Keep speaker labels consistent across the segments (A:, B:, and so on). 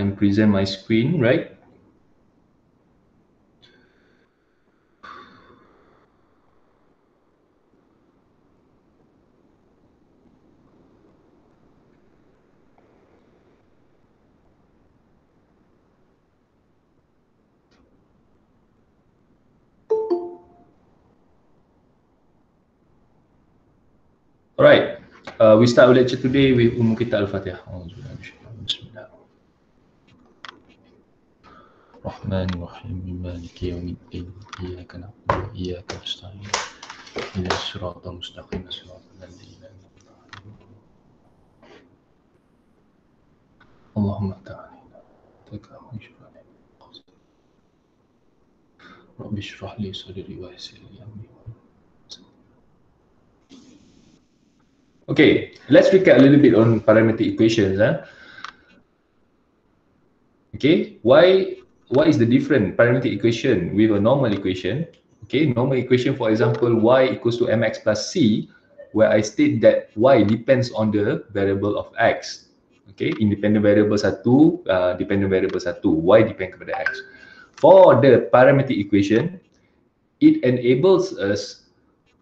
A: I'm present my screen, right? Alright, we start our lecture today with Kitab Al-Fatihah. Bismillah. Rahmanirrahim, Maliki yawmiddin, Iyyaka na'budu wa iyyaka nasta'in, ihdinas siratal mustaqim, siratal ladzina an'amta 'alaihim. Allahumma ta'ala taqabbal minna. Rabbi shrah li sadri wa yassir li amri. Okay, let's recap a little bit on parametric equations. Okay, what is the different parametric equation with a normal equation? Okay, normal equation, for example, y equals to mx plus c, where I state that y depends on the variable of x. Okay, independent variable satu, dependent variable satu, y depend kepada x. For the parametric equation, it enables us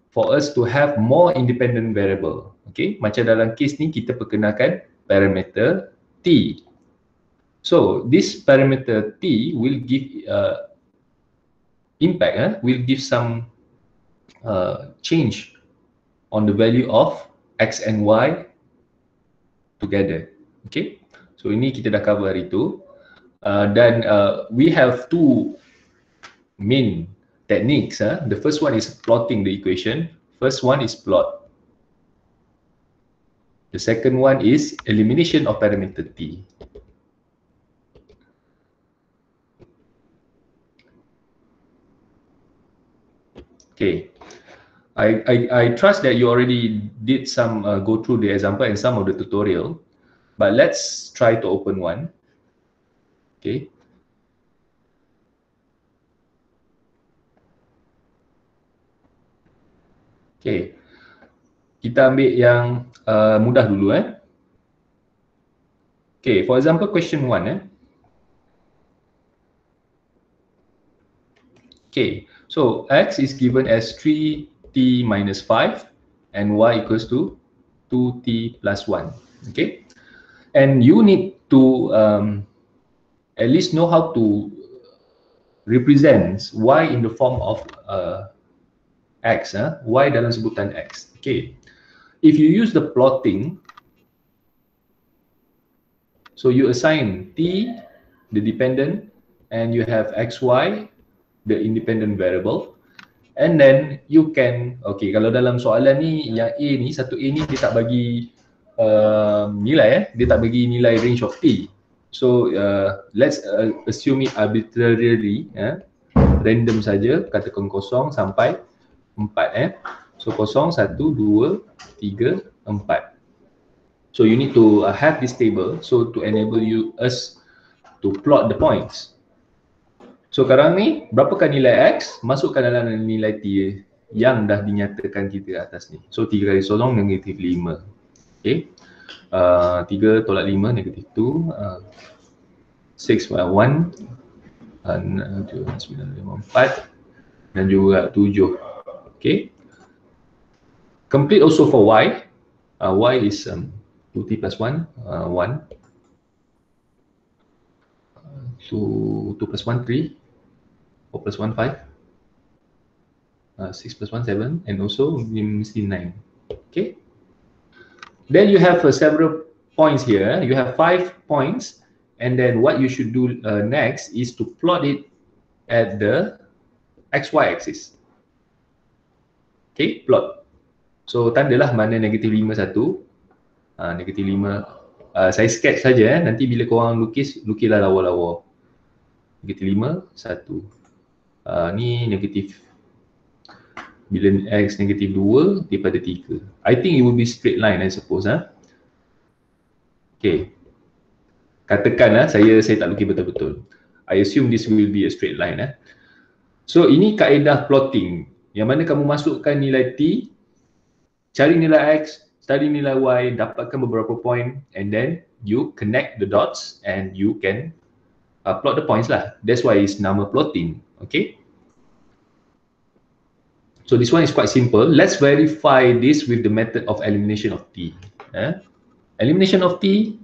A: for us to have more independent variable. Okay, macam dalam case ni kita perkenalkan parameter t. So this parameter t will give impact, will give some change on the value of x and y together. Okay, so ini kita dah cover hari tu. Dan we have two main techniques. The first one is plotting the equation. First one is plot. The second one is elimination of parameter t. Okay, I trust that you already did some go through the example and some of the tutorial, but let's try to open one. Okay. Okay, kita ambil yang mudah dulu. Okay, for example, question 1. Okay, so x is given as 3t minus 5 and y equals to 2t plus 1. Okay, and you need to at least know how to represent y in the form of x, y dalam sebutan x. Okay, if you use the plotting, so you assign t the dependent and you have xy the independent variable, and then you can, okay, kalau dalam soalan ni yang a ni, satu a ni dia tak bagi nilai, dia tak bagi nilai range of t. So let's assume it arbitrarily, random saja, katakan 0 sampai 4. So 0, 1, 2, 3, 4. So you need to have this table so to enable us to plot the points. So sekarang ni berapakah nilai x, masukkan dalam nilai t yang dah dinyatakan kita atas ni. So 3 kali solong negatif 5. Okay, 3 tolak 5 negatif 2, 6 1, 9, 5, 4 dan juga 7. Okay, complete also for y. Y is 2t plus 1, 1. 2 plus 1, 3. 4 plus 1, 5. 6 plus 1, 7. And also mesti 9. Okay. Then you have several points here. You have 5 points. And then what you should do next is to plot it at the xy axis. Okay, plot. So tandalah mana negatif 5 satu. Negatif 5. Saya sketch saja. Nanti bila korang lukislah lawa-lawa. Negatif 5 satu. Ni negatif. Bila x negatif 2 daripada 3. I think it will be straight line, I suppose. Okay. Katakan saya tak lukis betul-betul. I assume this will be a straight line. So ini kaedah plotting. Yang mana kamu masukkan nilai t, cari nilai x, study nilai Y, dapatkan beberapa point, and then you connect the dots and you can plot the points lah. That's why it's nama plotting. Okay. So this one is quite simple. Let's verify this with the method of elimination of T. Elimination of T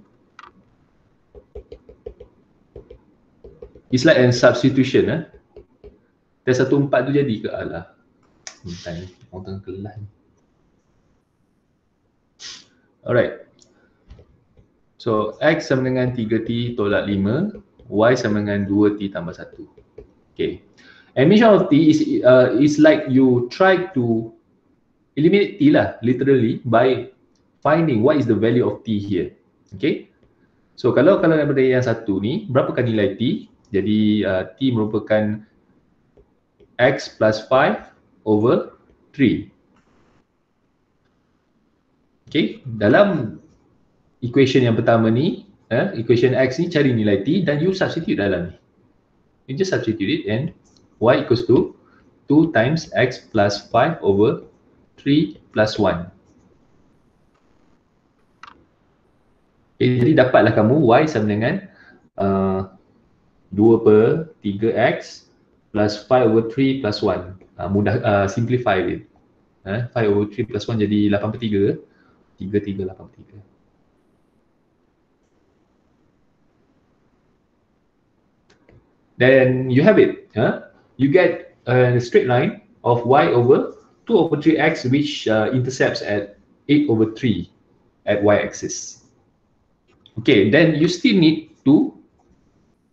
A: is like a substitution. Tes 1, 4 tu jadi ke? Alah. Minta ni, orang tengah kelas ni. Alright. So X sama dengan 3T tolak 5, Y sama dengan 2T tambah 1. Okay. Elimination of T is like you try to eliminate T lah, literally, by finding what is the value of T here. Okay. So kalau daripada yang satu ni, berapakah nilai T? Jadi T merupakan X plus 5 over 3. Okay, dalam equation yang pertama ni, equation X ni cari nilai T dan you substitute dalam ni. You just substitute it and Y equals to 2 times X plus 5 over 3 plus 1. Okay, jadi dapatlah kamu Y sama dengan 2/3X plus 5 over 3 plus 1. Mudah simplify it. 5 over 3 plus 1 jadi 8/3. 3/3 8/3. Then you have it. You get a straight line of Y over 2/3X which intercepts at 8/3 at Y axis. Okay, then you still need to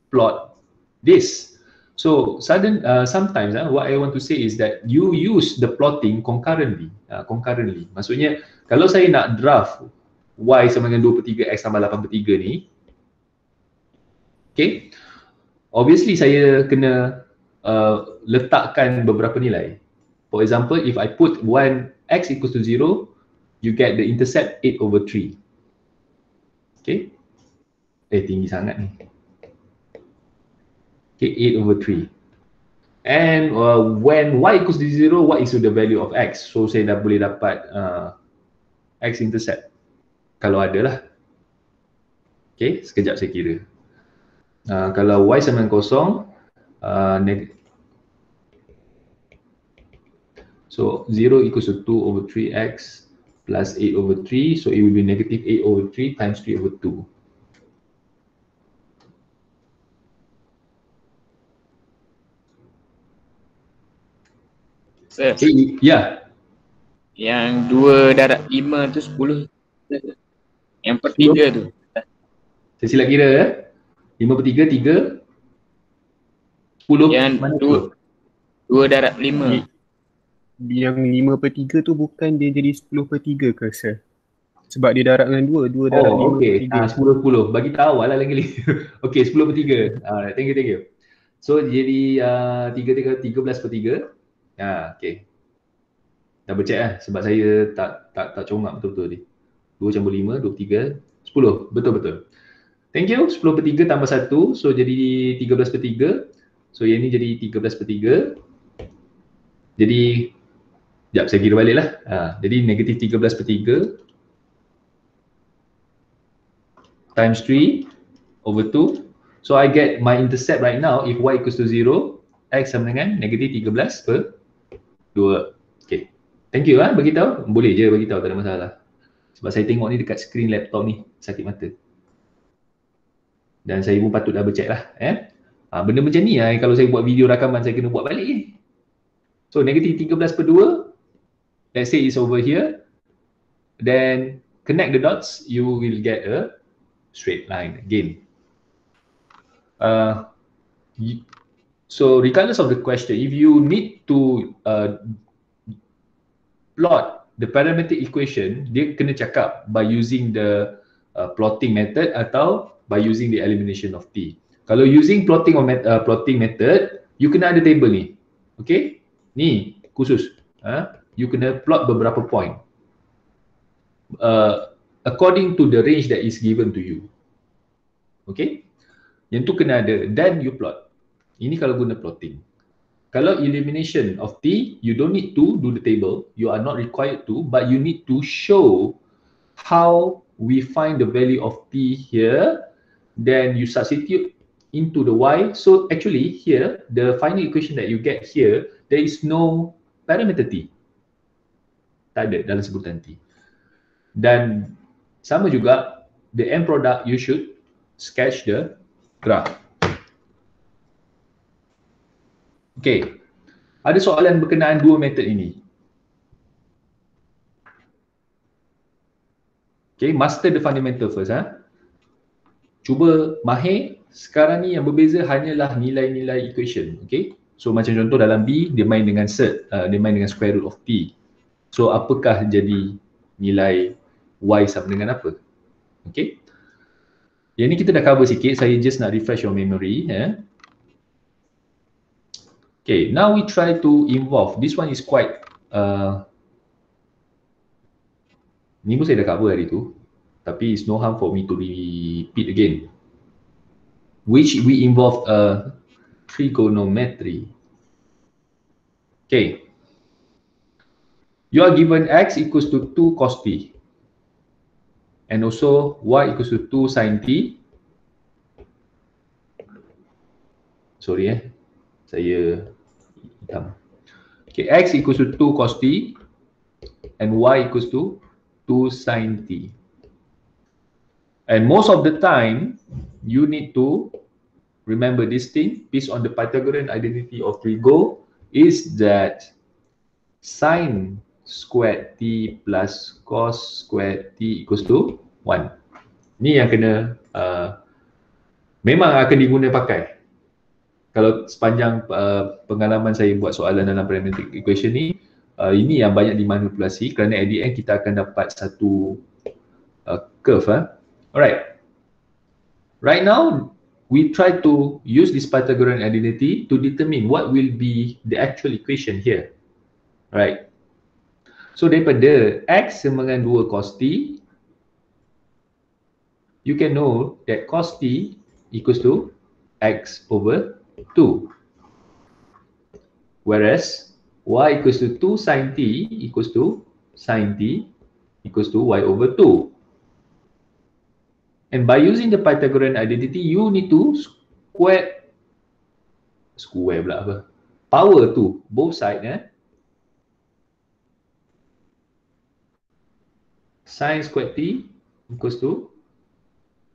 A: plot this. So sometimes what I want to say is that you use the plotting concurrently. Maksudnya kalau saya nak draft Y sama dengan 2/3X tambah 8/3 ni, okay, obviously saya kena letakkan beberapa nilai. For example, if I put 1X equals to 0, you get the intercept 8/3. Okay, tinggi sangat ni. Okay, 8/3. And when Y equals to 0, what is the value of X? So saya dah boleh dapat X intercept. Kalau ada lah. Okay, sekejap saya kira. Kalau Y sama dengan kosong, so 0 equals to 2/3X plus 8/3, so it will be negative 8/3 times 3/2.
B: Sir,
A: ya.
B: Yang 2/5 tu 10. Yang per 3 tu.
A: Saya silap kira 5/3, 3, 10.
B: Yang 2/5.
C: Yang 5/3 tu bukan dia jadi 10/3 ke sir? Sebab dia darab dengan 2 darab 5/3.
A: 10/10. Bagi tahu awal lah lagi. Okey, 10/3. Thank you. So jadi 13/3. Okey. Double check lah sebab saya tak congak betul-betul ni. 2 campur 5, 23, 10. Betul-betul. Thank you. 10/3 tambah 1. So jadi 13/3. So yang ni jadi 13/3. Jadi sekejap saya kira balik lah. Jadi negatif 13/3 times 3 over 2. So I get my intercept right now if Y equals to 0, X sama dengan negatif 13/2. Okay. Thank you beritahu. Boleh je beritahu, tak ada masalah. Sebab saya tengok ni dekat skrin laptop ni, sakit mata. Dan saya pun patut double check lah. Benda macam ni kalau saya buat video rakaman saya kena buat balik ni. So negatif 13/2, let's say it's over here. Then connect the dots, you will get a straight line again. So regardless of the question, if you need to plot the parametric equation, dia kena cakap by using the plotting method atau by using the elimination of T. Kalau using plotting method, you kena ada table ni. Okay? Ni khusus. You kena plot beberapa point. According to the range that is given to you. Okay? Yang tu kena ada. Then you plot. Ini kalau guna plotting. Kalau elimination of T, you don't need to do the table. You are not required to, but you need to show how we find the value of t here, then you substitute into the y. So actually here, the final equation that you get here, there is no parameter t. Tak ada dalam sebutan t. Dan sama juga, the end product, you should sketch the graph. Okay, ada soalan berkenaan dua method ini. Okay, master the fundamental first. Cuba mahir, sekarang ni yang berbeza hanyalah nilai-nilai equation. Okay, so macam contoh dalam B, dia main dengan dia main dengan square root of t. So apakah jadi nilai y sama dengan apa? Okay, yang ni kita dah cover sikit, saya just nak refresh your memory. Okay, now we try to involve. This one is quite ni pun saya dah cover hari tu, tapi it's no harm for me to repeat again. Which we involve trigonometry. Okay, you are given x equals to 2 cos t and also y equals to 2 sin t. Sorry saya hitam. Okay, x equals to 2 cos t and y equals to 2 sin t. And most of the time, you need to remember this thing based on the Pythagorean identity of trigo is that sin squared t plus cos squared t equals to 1. Ni yang kena memang akan diguna pakai. Kalau sepanjang pengalaman saya buat soalan dalam parametric equation ni, ini yang banyak dimanipulasi kerana at the end kita akan dapat satu curve. Alright. Right now, we try to use this Pythagorean identity to determine what will be the actual equation here. Right. So daripada x sama dengan 2 cos t, you can know that cos t equals to x over 2. Whereas y equals to 2 sin t equals to sin t equals to y over 2. And by using the Pythagorean identity, you need to power to both sides. Sin squared t equals to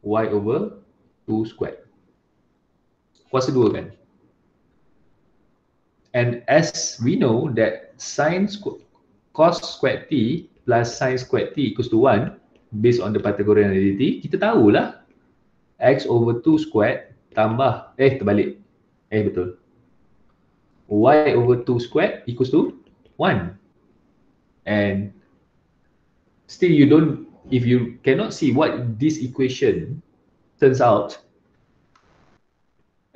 A: y over 2 squared. Kuasa 2 kan? And as we know that cos squared t plus sin squared t equals to 1, based on the Pythagorean identity, kita tahulah x over 2 squared tambah, terbalik. Betul. Y over 2 squared equals to 1. And still if you cannot see what this equation turns out,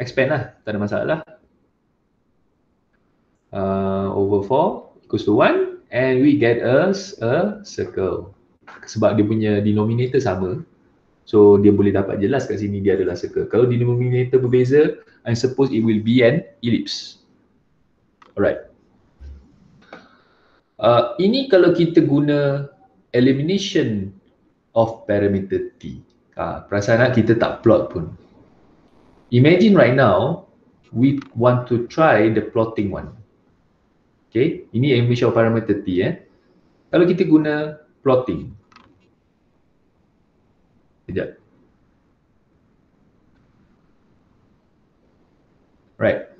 A: expand lah, tak ada masalah. Over 4 equals to 1 and we get us a circle. Sebab dia punya denominator sama, so dia boleh dapat jelas kat sini dia adalah circle. Kalau denominator berbeza, I suppose it will be an ellipse. Alright. Ini kalau kita guna elimination of parameter t. Perasaan kita tak plot pun. Imagine right now, we want to try the plotting one. Okay, ini elimination of parameter t. Kalau kita guna plotting. Sekejap. Right.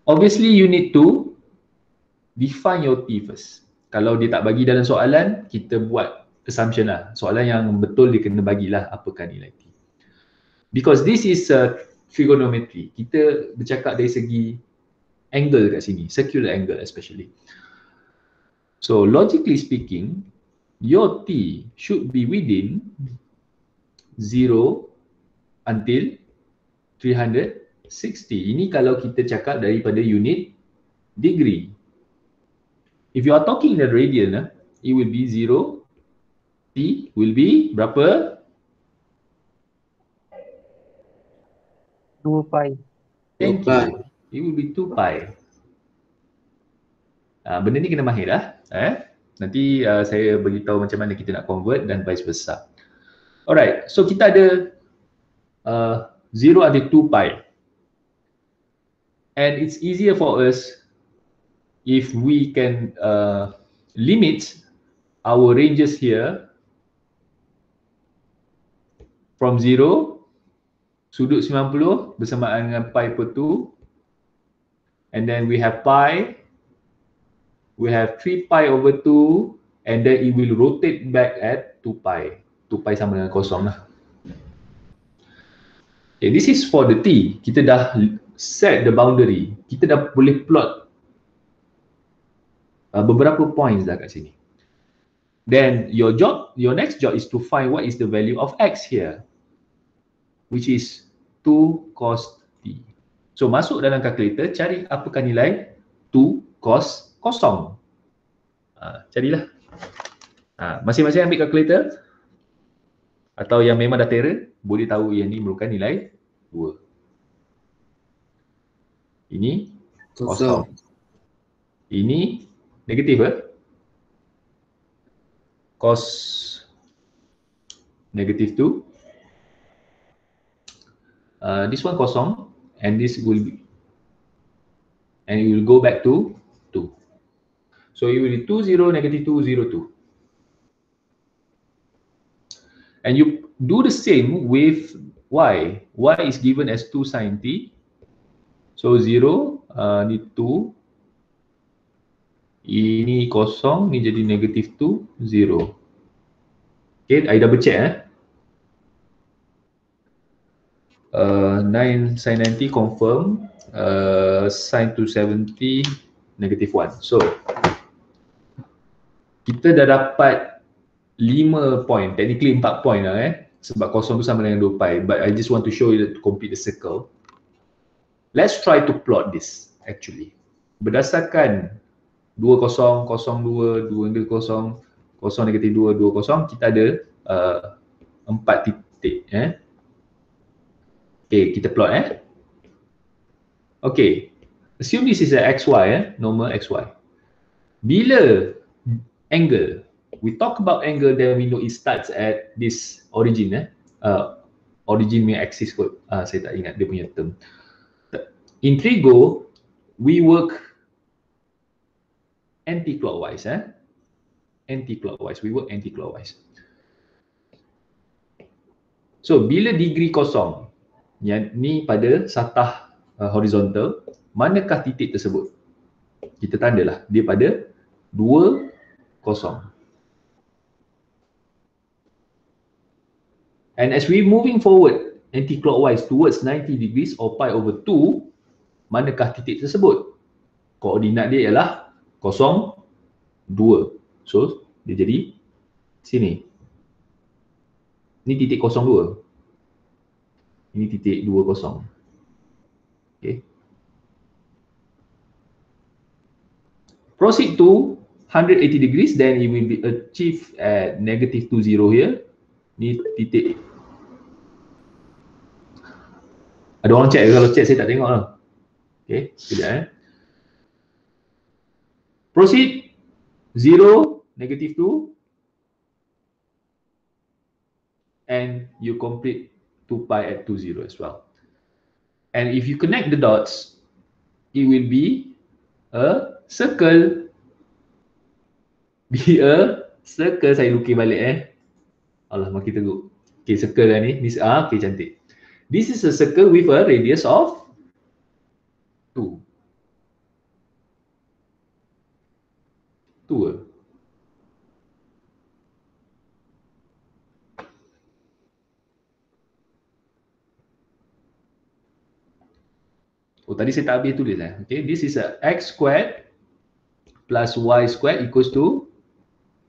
A: Obviously, you need to define your t first. Kalau dia tak bagi dalam soalan, kita buat assumption lah. Soalan yang betul dia kena bagilah apakah nilai t. Because this is trigonometry. Kita bercakap dari segi angle kat sini, circular angle especially. So logically speaking, your t should be within 0 until 360. Ini kalau kita cakap daripada unit degree. If you are talking in the radian, it will be 0. T will be berapa?
D: 2 pi.
A: Thank you. It will be 2 pi. Benda ni kena mahir dah. Nanti saya beritahu macam mana kita nak convert dan vice versa. Alright, so kita ada 0 ada 2 pi. And it's easier for us if we can limit our ranges here from 0, sudut 90 bersamaan dengan pi per 2, and then we have pi, we have 3 pi over 2, and then it will rotate back at 2 pi. 2 pi sama dengan kosong lah. Okay, this is for the t. Kita dah set the boundary. Kita dah boleh plot beberapa points dah kat sini. Then your next job is to find what is the value of x here, which is 2 cos t. So masuk dalam calculator, cari apakah nilai 2 cos kosong. Carilah. Masing-masing ambil calculator, atau yang memang dah terror, boleh tahu yang ni merupakan nilai 2. Ini kosong. Ini negatif cos negative 2. This one kosong, and this will be, and it will go back to 2. So it will be 2, 0, negative 2, 0, 2. And you do the same with y. Y is given as 2 sin t. So 0, ni 2. Ini kosong, ni jadi negative 2, 0. Okay, I double check 9 sin 90 confirm, sin 270 negative 1. So kita dah dapat 5 point, technically 4 point lah sebab kosong tu sama dengan 2 pi, but I just want to show you to complete the circle. Let's try to plot this actually. Berdasarkan 2 kosong, kosong 2, 2 negatif kosong, kosong negatif 2, 2 kosong, kita ada 4 titik Okay, kita plot Okay, assume this is a xy normal xy. Bila angle, we talk about angle, then we know it starts at this origin origin punya axis kot. Saya tak ingat dia punya term. In Trigo, we work anti-clockwise anti-clockwise, we work anti-clockwise. So bila degree kosong, yang ni pada satah horizontal, manakah titik tersebut? Kita tandalah dia pada 2, kosong. And as we moving forward anti-clockwise towards 90 degrees or pi over 2, manakah titik tersebut? Koordinat dia ialah 0, 2. So dia jadi sini. Ini titik 02. Ini titik 20. Okay. Proceed to 180 degrees, then it will be achieved at negative 20 here. Ni titik. Ada orang check, kalau check saya tak tengok lah. Okay, sekejap Proceed 0, negative 2, and you complete 2 pi at 20 as well. And if you connect the dots, it will be a circle. Be a circle. Saya lukis balik Allah, makin teruk. Okay, circle lah ni. Okay, cantik. This is a circle with a radius of 2. 2. Oh, tadi saya tak habis tulis Okay, this is a x squared plus y squared equals to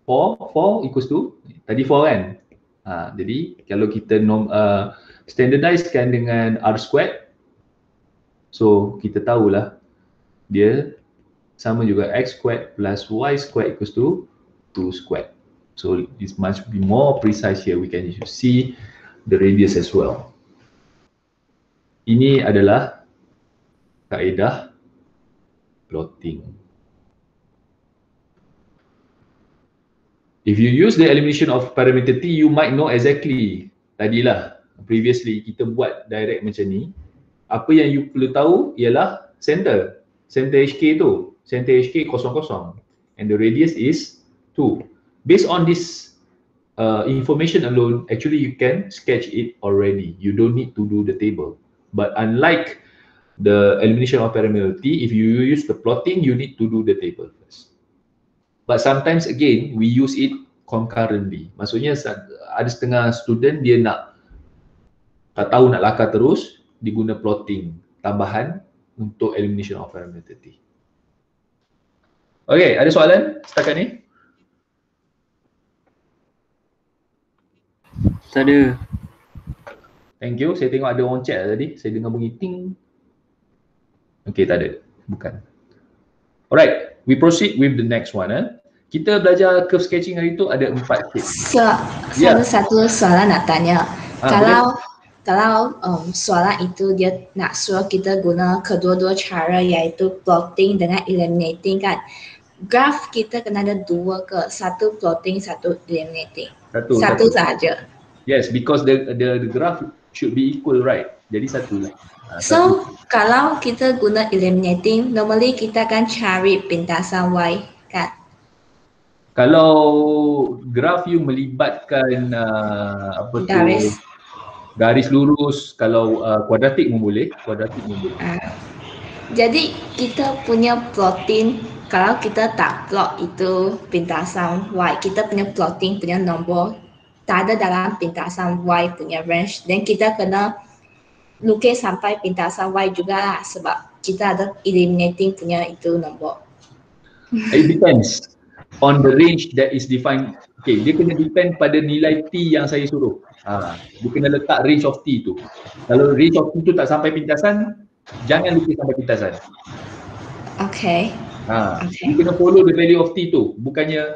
A: 4. 4 equals to, tadi 4 kan? Jadi kalau kita standardizekan dengan r squared, so kita tahulah dia sama juga x squared plus y squared equals to 2 squared. So this must be more precise here. We can see the radius as well. Ini adalah kaedah plotting. If you use the elimination of parameter T, you might know exactly. Tadilah, previously kita buat direct macam ni. Apa yang you perlu tahu ialah center. Center HK tu. Center HK 0,0. And the radius is 2. Based on this information alone, actually you can sketch it already. You don't need to do the table. But unlike the elimination of parameter T, if you use the plotting, you need to do the table first. But sometimes again, we use it concurrently. Maksudnya ada setengah student dia tak tahu nak lakar terus, diguna plotting tambahan untuk elimination of parameter T. Okay, ada soalan setakat ni?
E: Tak ada.
A: Thank you. Saya tengok ada orang chat tadi. Saya dengar bunyi ting. Okay, tak ada. Bukan. Alright, we proceed with the next one. Kita belajar curve sketching hari tu ada 4 shape.
F: Saya satu soalan nak tanya. Kalau soalan itu dia nak suruh kita guna kedua-dua cara iaitu plotting dengan eliminating kan. Graph kita kena ada dua ke? Satu plotting, satu eliminating. Satu saja.
A: Yes, because the graph should be equal, right? Jadi satu lah.
F: So, kalau kita guna eliminating, normally kita akan cari pintasan Y, kan?
A: Kalau graph you melibatkan garis lurus, kalau kuadratik pun boleh,
F: Jadi kita punya plotting, kalau kita tak plot itu pintasan Y, kita punya plotting punya nombor tak ada dalam pintasan Y punya range, dan kita kena lukis sampai pintasan Y juga lah, sebab kita ada eliminating punya itu nombor.
A: It depends on the range that is defined. Okay, dia kena depend pada nilai T yang saya suruh. Dia kena letak range of T tu. Kalau range of T tu tak sampai pintasan, jangan lukis sampai pintasan.
F: Okay.
A: Dia kena follow the value of T tu. Bukannya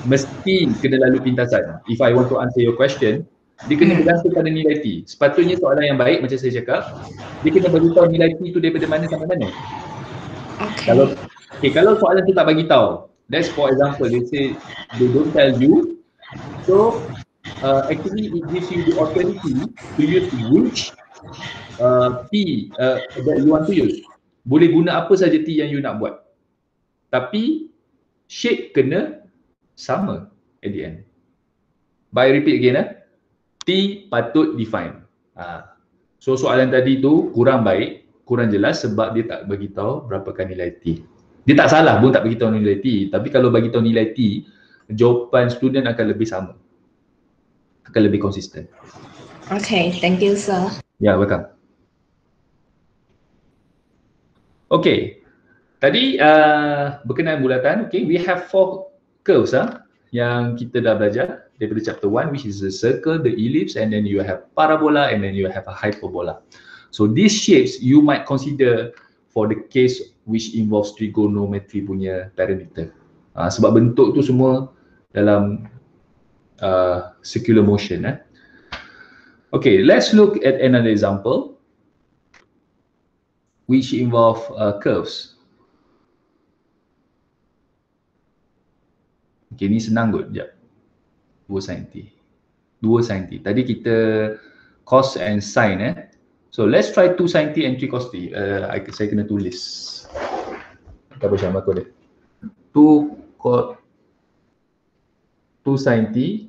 A: mesti kena lalu pintasan. If I want to answer your question, dia kena bergantung pada nilai T. Sepatutnya soalan yang baik macam saya cakap, dia kena beritahu nilai T tu daripada mana sampai mana. Kalau soalan tu tak bagi tahu, that's for example, they say they don't tell you, so actually it gives you the opportunity to use which T that you want to use. Boleh guna apa saja T yang you nak buat, tapi shape kena sama at the end. But I repeat again, T patut define. So soalan tadi tu kurang baik, kurang jelas sebab dia tak bagi tahu berapakah nilai T. Dia tak salah pun tak bagi tahu nilai T, tapi kalau bagi tahu nilai T, jawapan student akan lebih sama. Akan lebih konsisten.
F: Okay, thank you sir.
A: Yeah, welcome. Okay. Tadi berkenaan bulatan, okay, we have 4 curves yang kita dah belajar daripada chapter 1, which is the circle, the ellipse, and then you have parabola, and then you have a hyperbola. So these shapes you might consider for the case which involves trigonometry punya parameter. Sebab bentuk tu semua dalam circular motion. Okay, let's look at another example which involve curves. Okay, ni senang kot, sekejap. 2 sin T. 2 sin T. Tadi kita cos and sin. So let's try 2 sin T and 3 cos T. Saya kena tulis. Tak apa Syam, aku ada. 2 sin T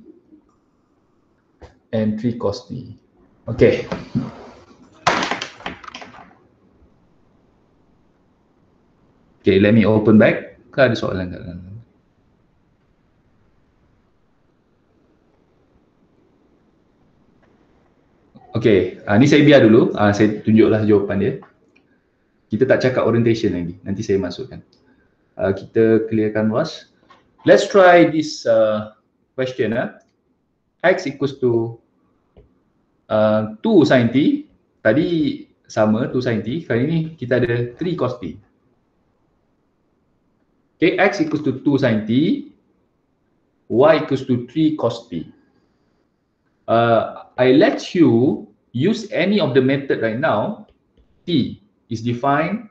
A: and 3 cos T. Okay. Okay, let me open back. Ada soalan tak? Okay, ni saya biar dulu. Saya tunjuklah jawapan dia. Kita tak cakap orientation lagi. Nanti saya masukkan. Kita clearkan was. Let's try this question. X equals to 2 sin T. Tadi sama 2 sin T. Kali ini kita ada 3 cos T. Okay, X equals to 2 sin T. Y equals to 3 cos T. I let you use any of the method right now. T is defined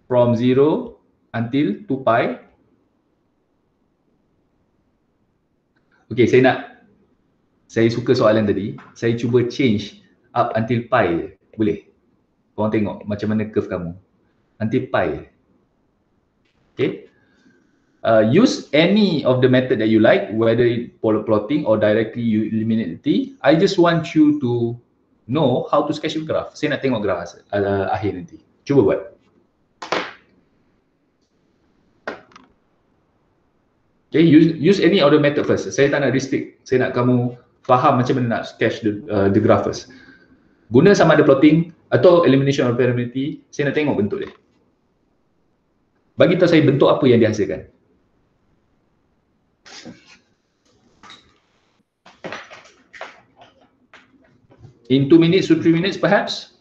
A: from 0 until 2 pi. Okay, saya suka soalan tadi. Saya cuba change up until pi je. Boleh? Korang tengok macam mana curve kamu. Until pi je. Okay. Use any of the method that you like, whether it polar plotting or directly you eliminate the t. I just want you to know how to sketch a graph. Saya nak tengok graph akhir nanti. Cuba buat. Okay, use any of the method first. Saya tak nak restrict. Saya nak kamu faham macam mana nak sketch the graph first. Guna sama ada plotting atau elimination of variability. Saya nak tengok bentuk dia. Bagi tahu saya bentuk apa yang dihasilkan. In 2 minutes to 3 minutes perhaps.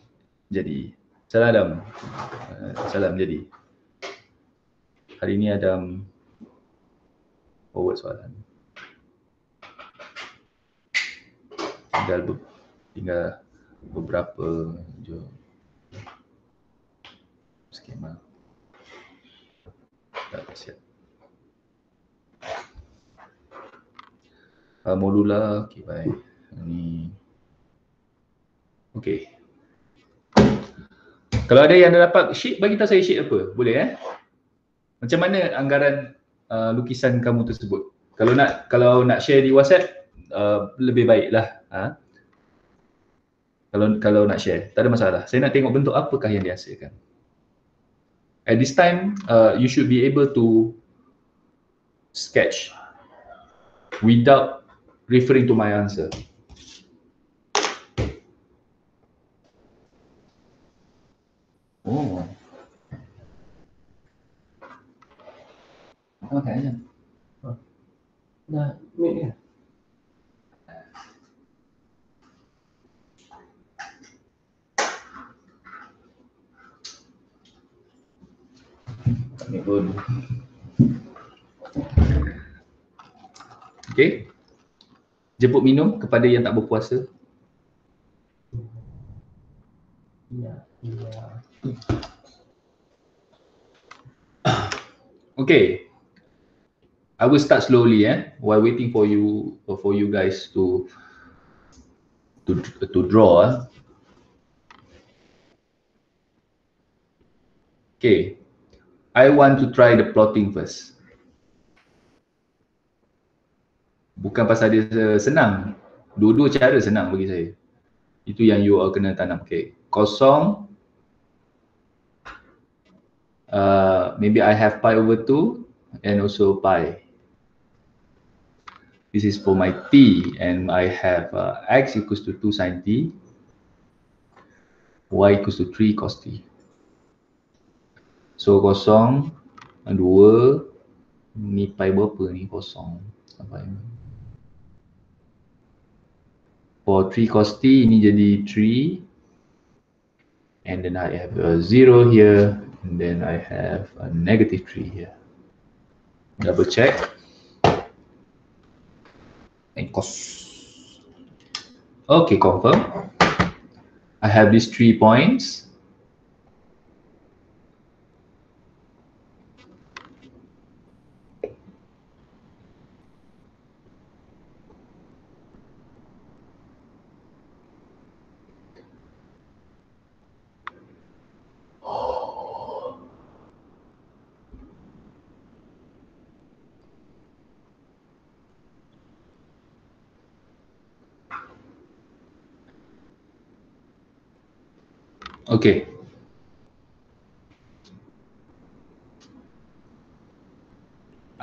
A: Jadi, salam. Salam jadi. Hari ini Adam forward soalan. Tinggal beberapa skema. Tak siap. Modula, okay, baik. Ini. Okay. Kalau ada yang dah dapat sheet, bagi tahu saya sheet apa. Boleh Macam mana anggaran lukisan kamu tersebut? Kalau nak share di WhatsApp, lebih baiklah. Kalau nak share, tak ada masalah. Saya nak tengok bentuk apakah yang dihasilkan. At this time, you should be able to sketch without referring to my answer. Oh. Okay. Nah, ini. Ini pun. Okay. Jemput minum kepada yang tak berpuasa. Ya. Okay. I will start slowly while waiting for you guys to draw. Okay. I want to try the plotting first. Bukan pasal dia senang. Dua-dua cara senang bagi saya. Itu yang you all kena tanam. Okay. Kosong. Maybe I have pi over 2 and also pi. This is for my t, and I have x equals to 2 sin t, y equals to 3 cos t. So kosong, 2, ni pi berapa ni kosong. For 3 cos t, ini jadi 3. And then I have a 0 here, and then I have a negative 3 here. Double check. And cos. Okay, confirm. I have these 3 points. Okay.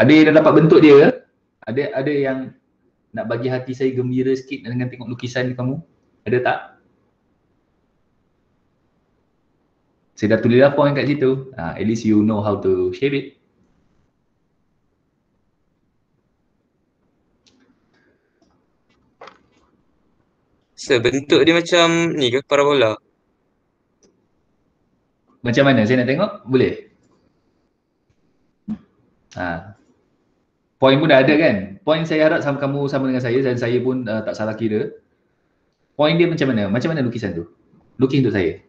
A: Ada yang dah dapat bentuk dia ke? Ada yang nak bagi hati saya gembira sikit dengan tengok lukisan kamu? Ada tak? Saya dah tulis dah point kat situ. At least you know how to share it.
E: Bentuk dia macam ni ke, parabola?
A: Macam mana? Saya nak tengok? Boleh? Point pun dah ada kan? Point saya harap kamu sama dengan saya dan saya pun tak salah kira. Point dia macam mana? Macam mana lukisan tu? Looking untuk saya.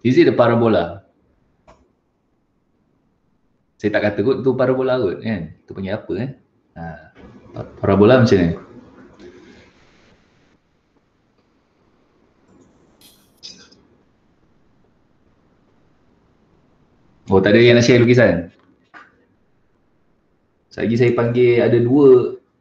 A: Is it a parabola? Saya tak kata kot tu parabola kot kan. Tu panggil apa parabola macam ni. Oh, tak ada yang nak share lukisan? Lagi saya panggil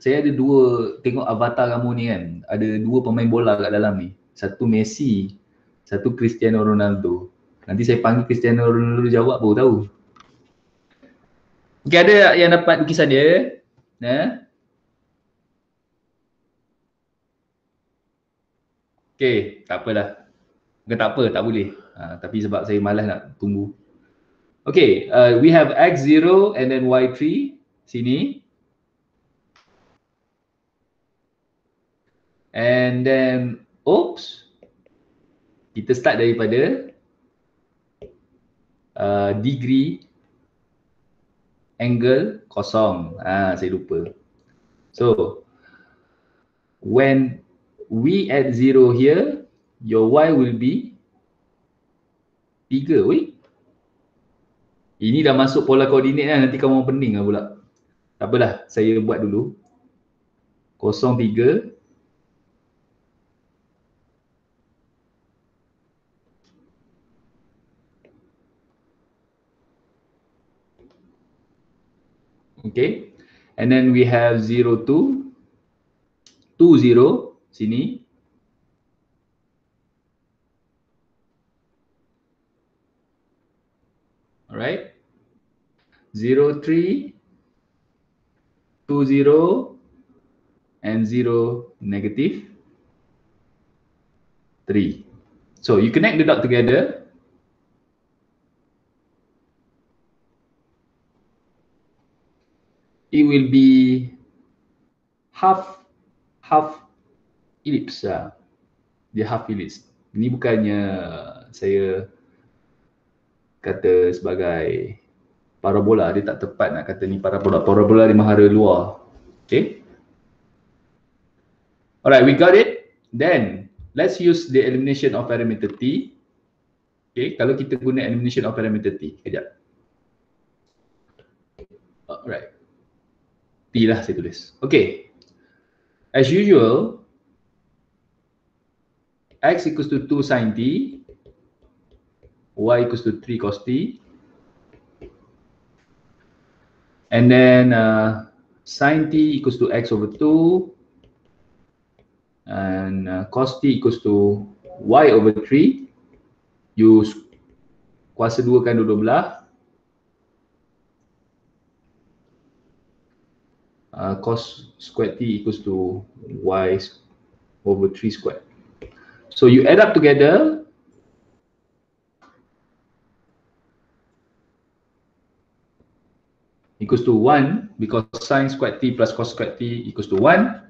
A: saya ada dua, tengok avatar kamu ni kan. Ada dua pemain bola kat dalam ni. Satu Messi, satu Cristiano Ronaldo. Nanti saya panggil Cristiano Ronaldo jawab baru tahu. Okay, ada yang dapat lukisan dia? Okay, tak apalah. Bukan tak apa, tak boleh. Tapi sebab saya malas nak tunggu. Okay, we have X0 and then Y3 sini. And then, oops, kita start daripada degree angle kosong. Saya lupa. So, when we add 0 here, your Y will be 3. Wait. Ini dah masuk pola koordinat lah, nanti kamu pening lah pula. Tak apalah, saya buat dulu. 0, 3. Okay. And then we have 0, 2. 2, 0 sini. Alright. 0, 3, 2, 0, and 0, negative 3. So you connect the dot together. It will be half ellipse. Dia half ellipse. Ini bukannya saya kata sebagai parabola, dia tak tepat nak kata ni parabola. Parabola di mahara luar. Okay. Alright, we got it. Then let's use the elimination of parameter t. Okay, kalau kita guna elimination of parameter t, kejap. Alright. T lah saya tulis. Okay. As usual, x equals to 2 sin t, y equals to 3 cos t, and then sin t equals to x over 2, and cos t equals to y over 3. You kuasa 2 kan dua belah. Cos square t equals to y over 3 squared. So you add up together. Equals to 1 because sin squared t plus cos squared t equals to 1.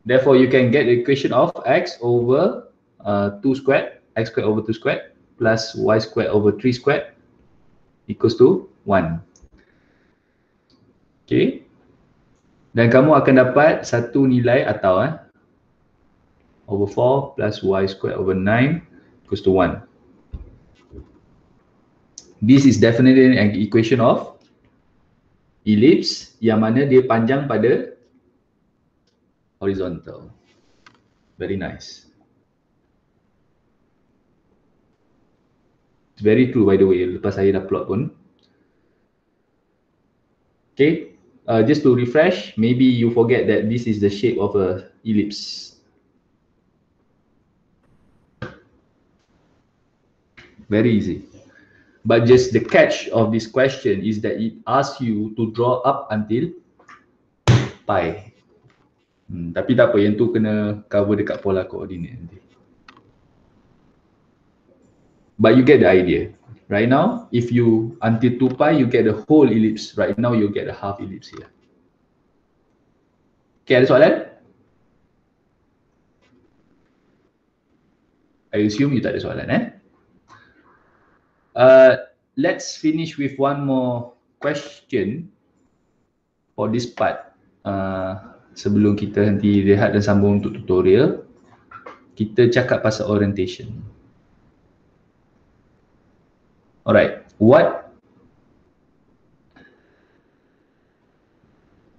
A: Therefore, you can get the equation of x over 2 squared, x squared over 2 squared plus y squared over 3 squared equals to 1. Okay. Dan kamu akan dapat satu nilai atau over 4 plus y squared over 9 equals to 1. This is definitely an equation of ellipse yang mana dia panjang pada horizontal. Very nice. It's very true by the way, lepas saya dah plot pun. Okay, just to refresh, maybe you forget that this is the shape of a ellipse. Very easy. But just the catch of this question is that it asks you to draw up until pi. Tapi tak apa, yang tu kena cover dekat pola koordinat nanti. But you get the idea. Right now, if you until 2 pi, you get the whole ellipse. Right now, you get a half ellipse here. Okay, ada soalan? I assume you tak ada soalan, Let's finish with one more question for this part. Sebelum kita nanti rehat dan sambung untuk tutorial, kita cakap pasal orientation. Alright, what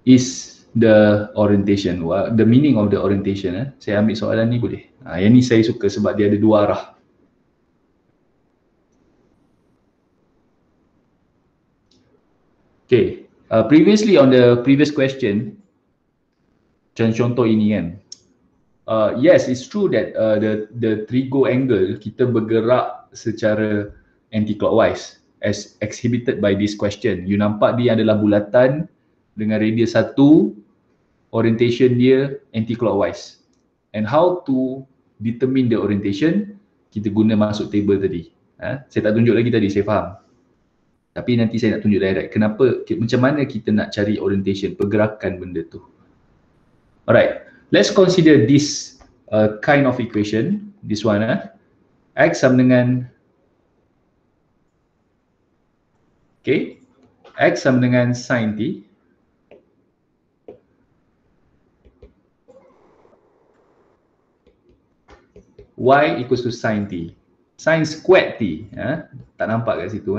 A: is the orientation? The meaning of the orientation. Saya ambil soalan ni boleh? Yang ni saya suka sebab dia ada dua arah. Okay, previously on the previous question, contoh ini kan, yes, it's true that the trigo angle kita bergerak secara anti-clockwise as exhibited by this question. You nampak dia adalah bulatan dengan radius 1, orientation dia anti-clockwise. And how to determine the orientation? Kita guna masuk table tadi. Saya tak tunjuk lagi tadi, saya faham. Tapi nanti saya nak tunjuk direct. Kenapa, macam mana kita nak cari orientation, pergerakan benda tu. Alright, let's consider this kind of equation. This one, X sama dengan, okay, X sama dengan sin t. Y equals to sin t. Sin squared t. Tak nampak kat situ.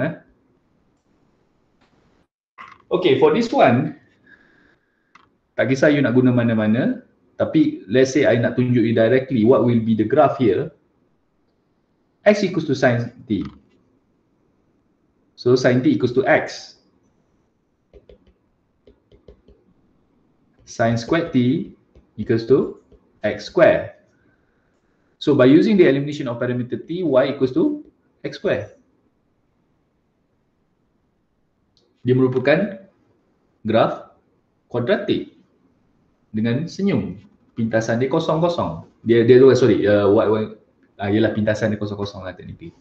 A: Okay, for this one, tak kisah you nak guna mana-mana, tapi let's say I nak tunjuk you directly what will be the graph here. X equals to sin t. So sin t equals to X. Sin squared t equals to X squared. So by using the elimination of parameter t, Y equals to X squared. Dia merupakan graf kuadratik dengan senyum. Pintasan dia kosong-kosong. Dia sorry, ialah pintasan dia kosong-kosong lah technically.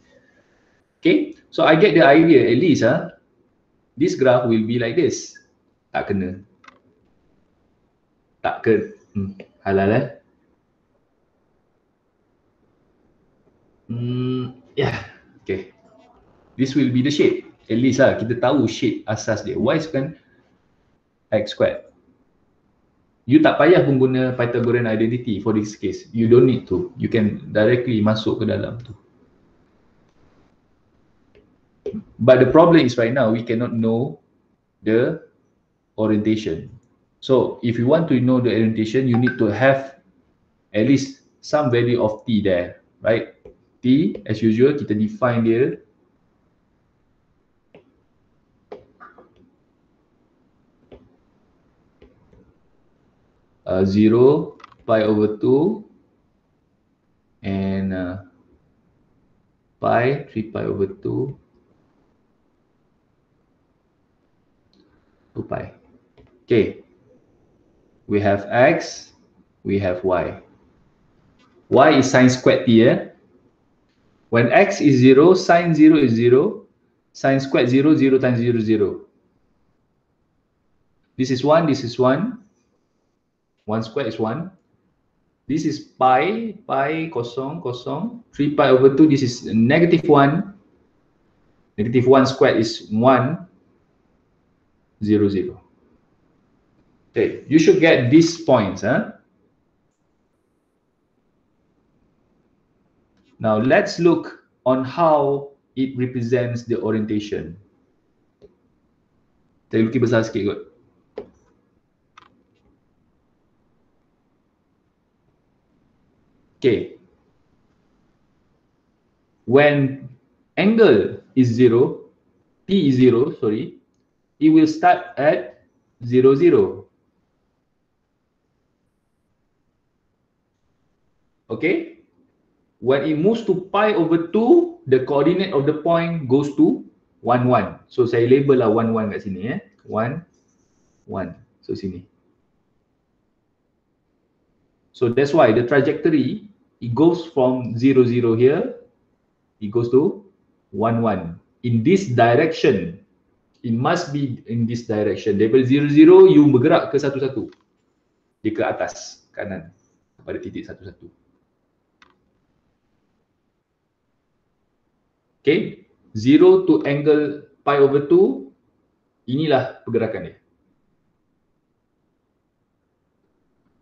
A: Okay, so I get the idea at least this graph will be like this. Tak kena. Tak ke halal yeah, okay. This will be the shape. At least kita tahu shape asas dia. Y kan X squared. You tak payah pun guna Pythagorean identity for this case. You don't need to. You can directly masuk ke dalam tu. But the problem is right now we cannot know the orientation. So if you want to know the orientation, you need to have at least some value of t there, right? T as usual kita define dia zero, pi over 2 and pi, 3 pi over 2, 2 pi. Okay, we have X, we have Y. Y is sin squared t. When X is 0, sin 0 is 0, sin squared 0, 0 times 0, 0. This is 1, this is 1. 1 squared is 1. This is pi, kosong, kosong. 3 pi over 2, this is negative 1. Negative 1 squared is 1, 0, 0. Okay, you should get these points. Now let's look on how it represents the orientation. Saya lukis besar sikit kot. Okay. When angle is 0, t is 0, sorry, it will start at 0, 0. Okay. When it moves to pi over 2, the coordinate of the point goes to 1, 1. So saya label lah 1, 1 kat sini. 1, 1. So sini. So that's why the trajectory, it goes from 0, 0 here, it goes to 1, 1. In this direction, it must be in this direction. Daripada 0, 0, you bergerak ke 1, 1. Dia ke atas, kanan, pada titik 1, 1. Okay, 0 to angle pi over 2, inilah pergerakan dia.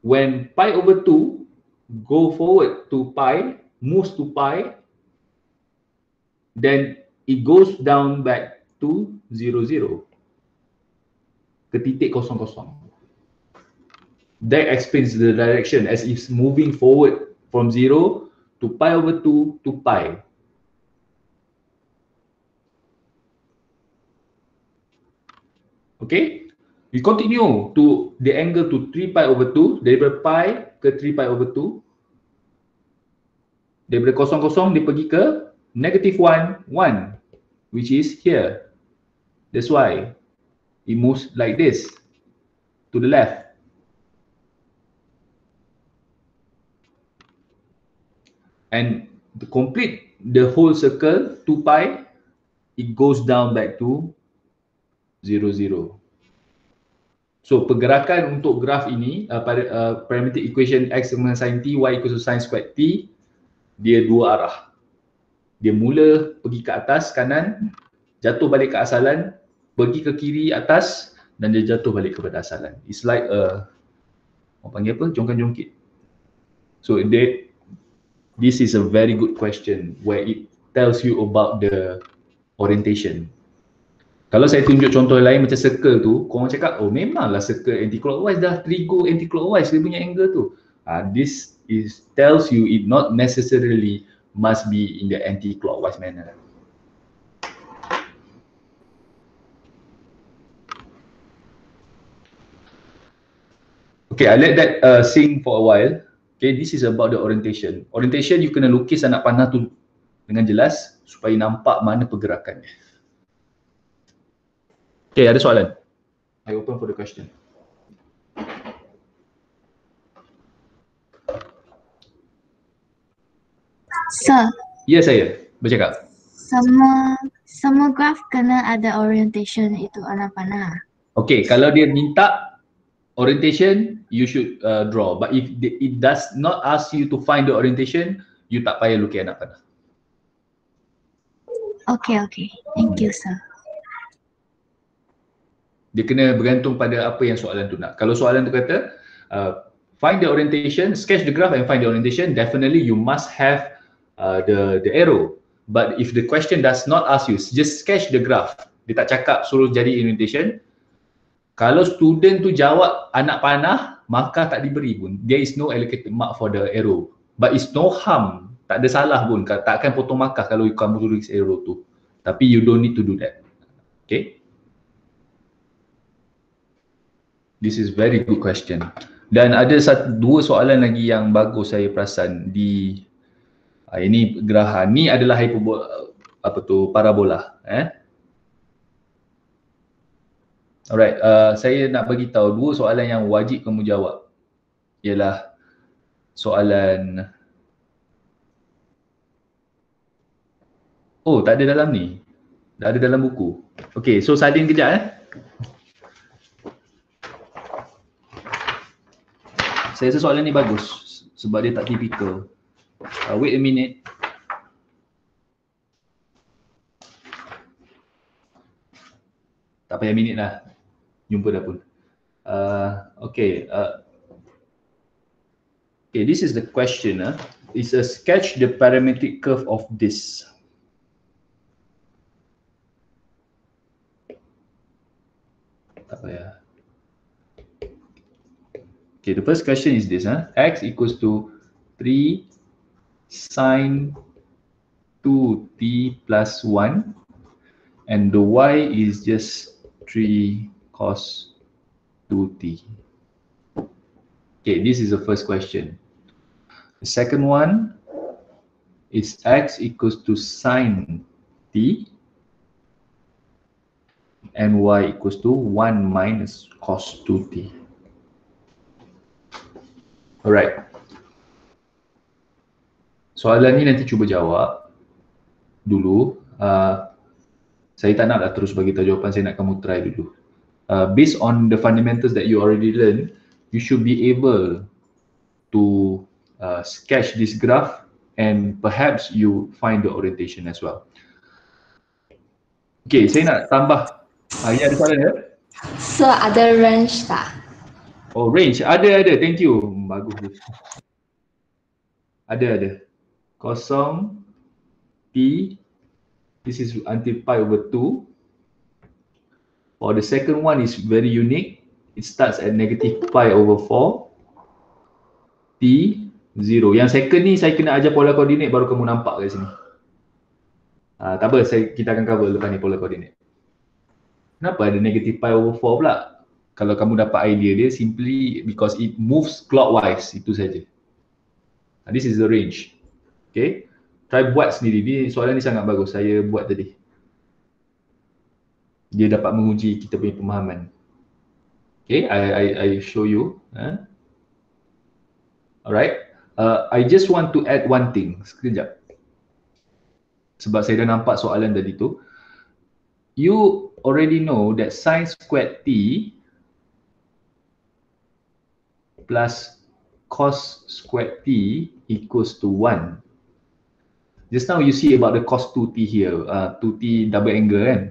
A: When pi over 2 go forward to pi, moves to pi, then it goes down back to 0, 0. Ke titik 0, 0. that explains the direction as it's moving forward from 0 to pi over 2 to pi. Okay, we continue to the angle to 3 pi over 2, daripada pi ke 3 pi over 2. Daripada 0, dia pergi ke -1, 1, which is here. That's why it moves like this, to the left. And to complete the whole circle, 2 pi, it goes down back to 0, 0. So pergerakan untuk graf ini pada parametric equation x sama sin t, y equals to sin squared t, dia dua arah. Dia mula pergi ke atas kanan, jatuh balik ke asalan, pergi ke kiri atas, dan dia jatuh balik kepada asalan. It's like orang panggil apa? Jongkan-jongkit. So this is a very good question where it tells you about the orientation. Kalau saya tunjuk contoh lain macam circle tu, korang cakap, oh memanglah circle anti-clockwise dah, trigo anti-clockwise dia punya angle tu. This tells you it not necessarily must be in the anti-clockwise manner. Okay, I let that sink for a while. Okay, this is about the orientation. Orientation, you kena lukis anak panah tu dengan jelas supaya nampak mana pergerakannya. Okay, ada soalan? I open for the question.
G: Sir,
A: Ya, saya bercakap.
G: semua graf kena ada orientation itu anak panah.
A: Okay, kalau dia minta orientation, you should draw. But if it does not ask you to find the orientation, you tak payah lukis anak panah.
G: Okay. Thank you, sir.
A: Dia kena bergantung pada apa yang soalan tu nak. Kalau soalan tu kata, find the orientation, sketch the graph and find the orientation, definitely you must have the arrow. But if the question does not ask you, just sketch the graph. Dia tak cakap suruh jadi orientation. Kalau student tu jawab anak panah, maka tak diberi pun. There is no allocated mark for the arrow. But it's no harm. Tak ada salah pun. Tak akan potong markah kalau kamu tulis arrow tu. Tapi you don't need to do that. Okay? This is very good question. Dan ada dua soalan lagi yang bagus saya perasan di ini gerahan. Ni adalah parabola. Alright, saya nak bagi tahu dua soalan yang wajib kamu jawab. Ialah soalan tak ada dalam ni. Tak ada dalam buku. Okay, so salin kejap Saya rasa soalan ni bagus sebab dia tak typical. Wait a minute. Tak payah minit lah. Jumpa dah pun. Okay, this is the question. It's a sketch the parametric curve of this. Tak payah. Okay, the first question is this. X equals to 3 sin 2t plus 1 and the y is just 3 cos 2t. Okay, this is the first question. The second one is x equals to sin t and y equals to 1 minus cos 2t. Alright. Soalan ni nanti cuba jawab dulu. Saya tak nak terus bagi tahu jawapan, saya nak kamu try dulu. Based on the fundamentals that you already learned, you should be able to sketch this graph and perhaps you find the orientation as well. Okay, saya nak tambah. Ya, ada soalan ya?
F: So ada range tak?
A: Oh, range. Ada. Thank you. Bagus. Ada. Kosong T. This is until pi over 2. For the second one is very unique. It starts at negative pi over 4 T0. Yang second ni saya kena ajar polar coordinate baru kamu nampak kat sini. Tak apa, kita akan cover lepas ni polar coordinate. Kenapa ada negative pi over 4 pula? Kalau kamu dapat idea dia, simply because it moves clockwise, itu saja. This is the range. Okay, try buat sendiri. Soalan ni sangat bagus, saya buat tadi. Dia dapat menguji kita punya pemahaman. Okay, I show you. Alright, I just want to add one thing. Sekejap. Sebab saya dah nampak soalan tadi tu. You already know that sin squared t plus cos squared t equals to 1. Just now you see about the cos 2t here, 2t double angle kan.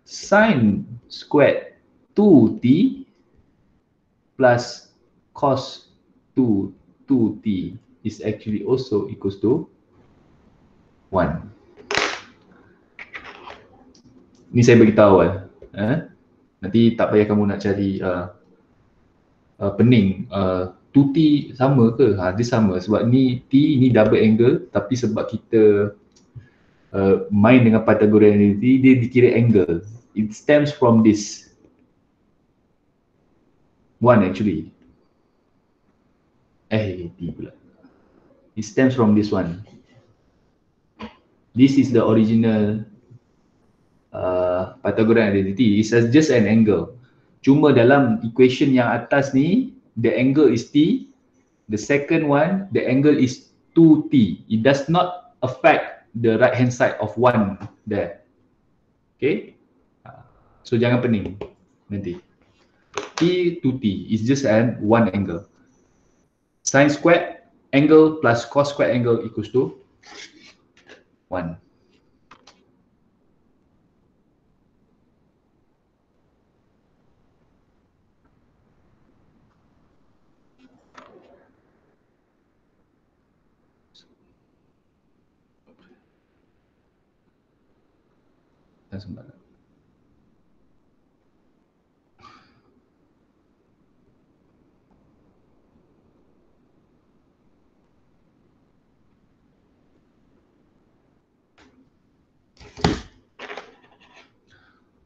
A: Sin squared 2t plus cos 2t is actually also equals to 1. Ni saya beritahu awal. Nanti tak payah kamu nak cari pening. 2t sama ke? Dia sama sebab ni t ni double angle tapi sebab kita main dengan Pythagorean dia dikira angle. It stems from this one actually. T pula. It stems from this one. This is the original Pythagorean identity. It's just an angle. Cuma dalam equation yang atas ni, the angle is t. The second one, the angle is 2t. It does not affect the right hand side of 1 there. Okay? So jangan pening nanti. T to t is just an one angle. Sin squared angle plus cos squared angle equals to 1. Sembarang.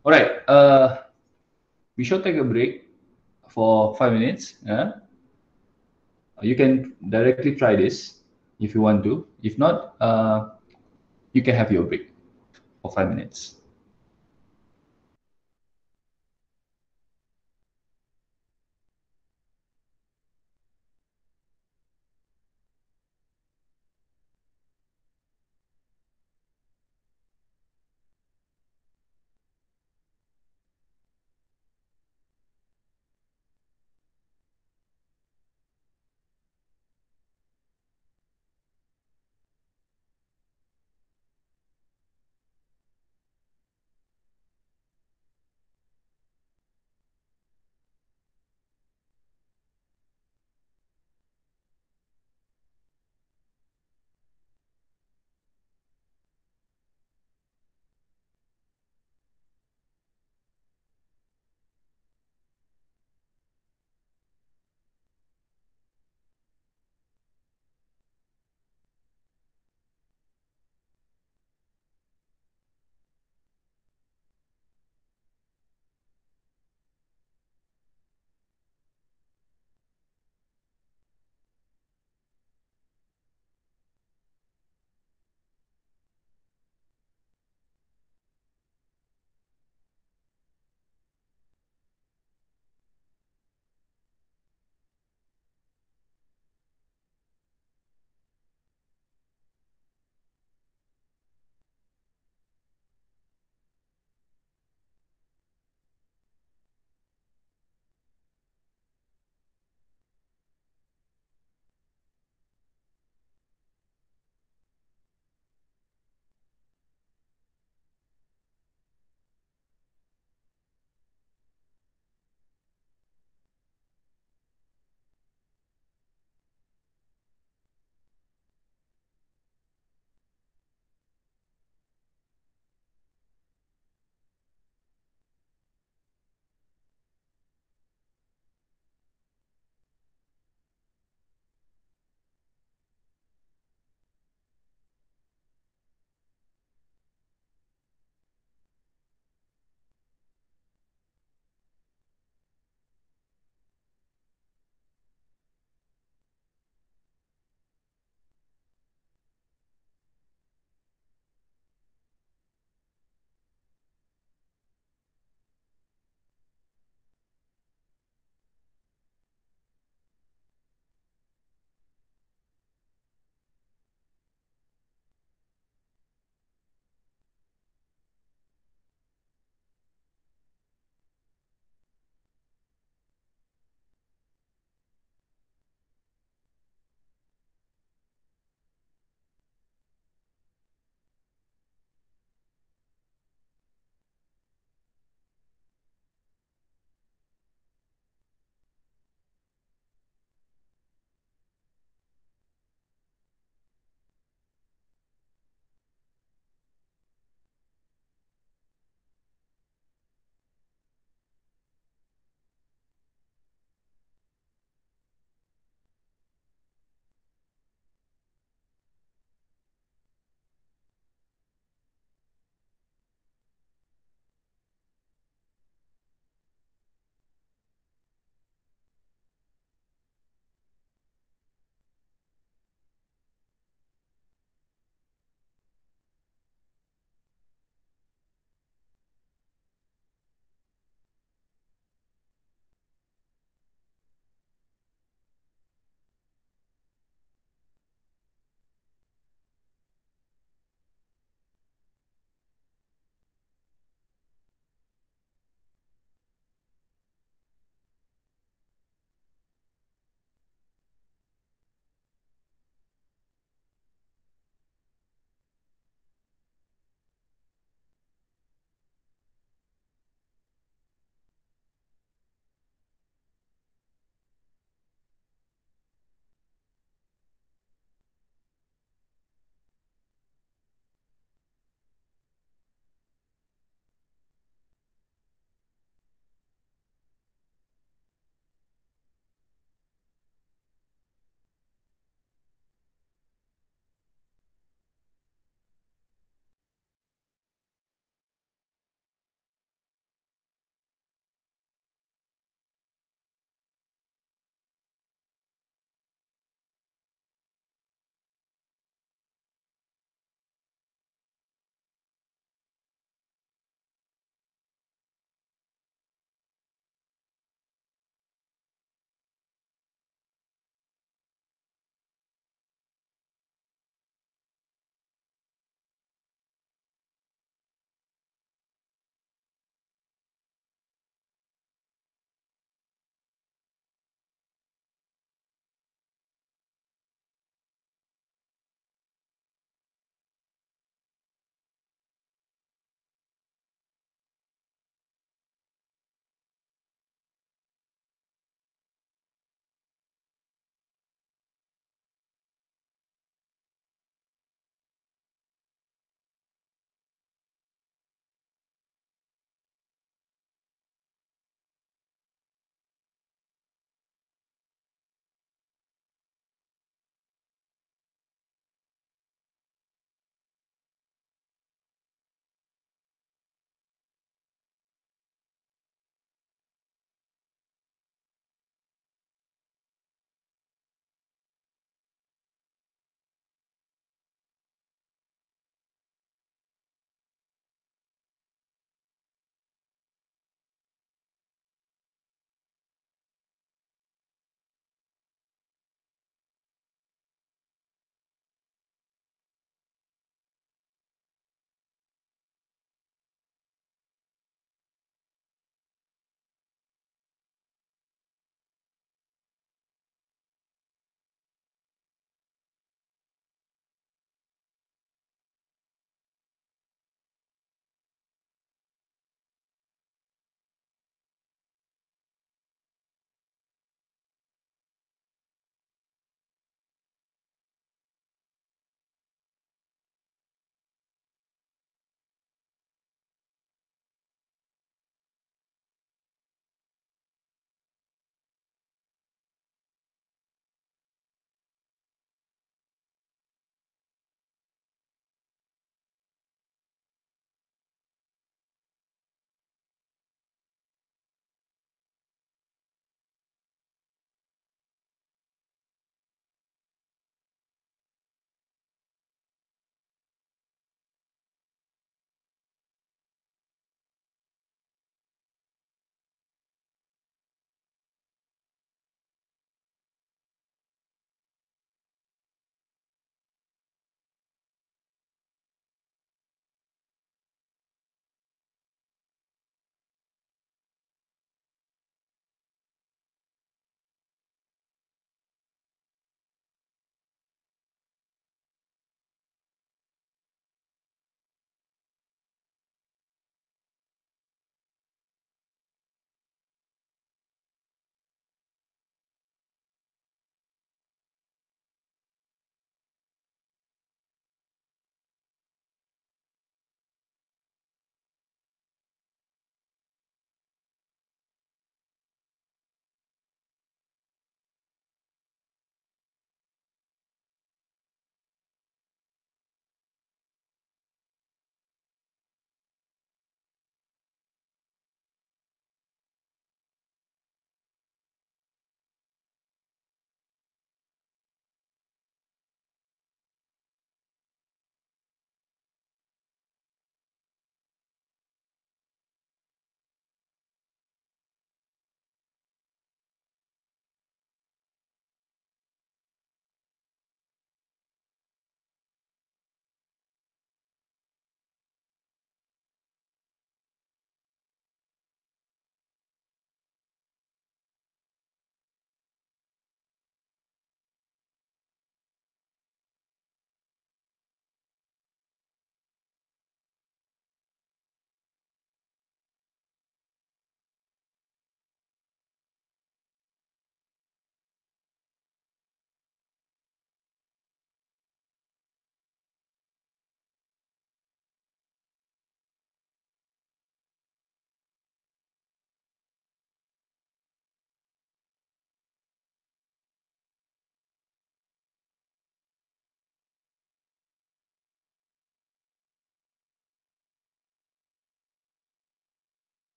A: Alright, we shall take a break for 5 minutes. You can directly try this if you want to. If not, you can have your break for 5 minutes.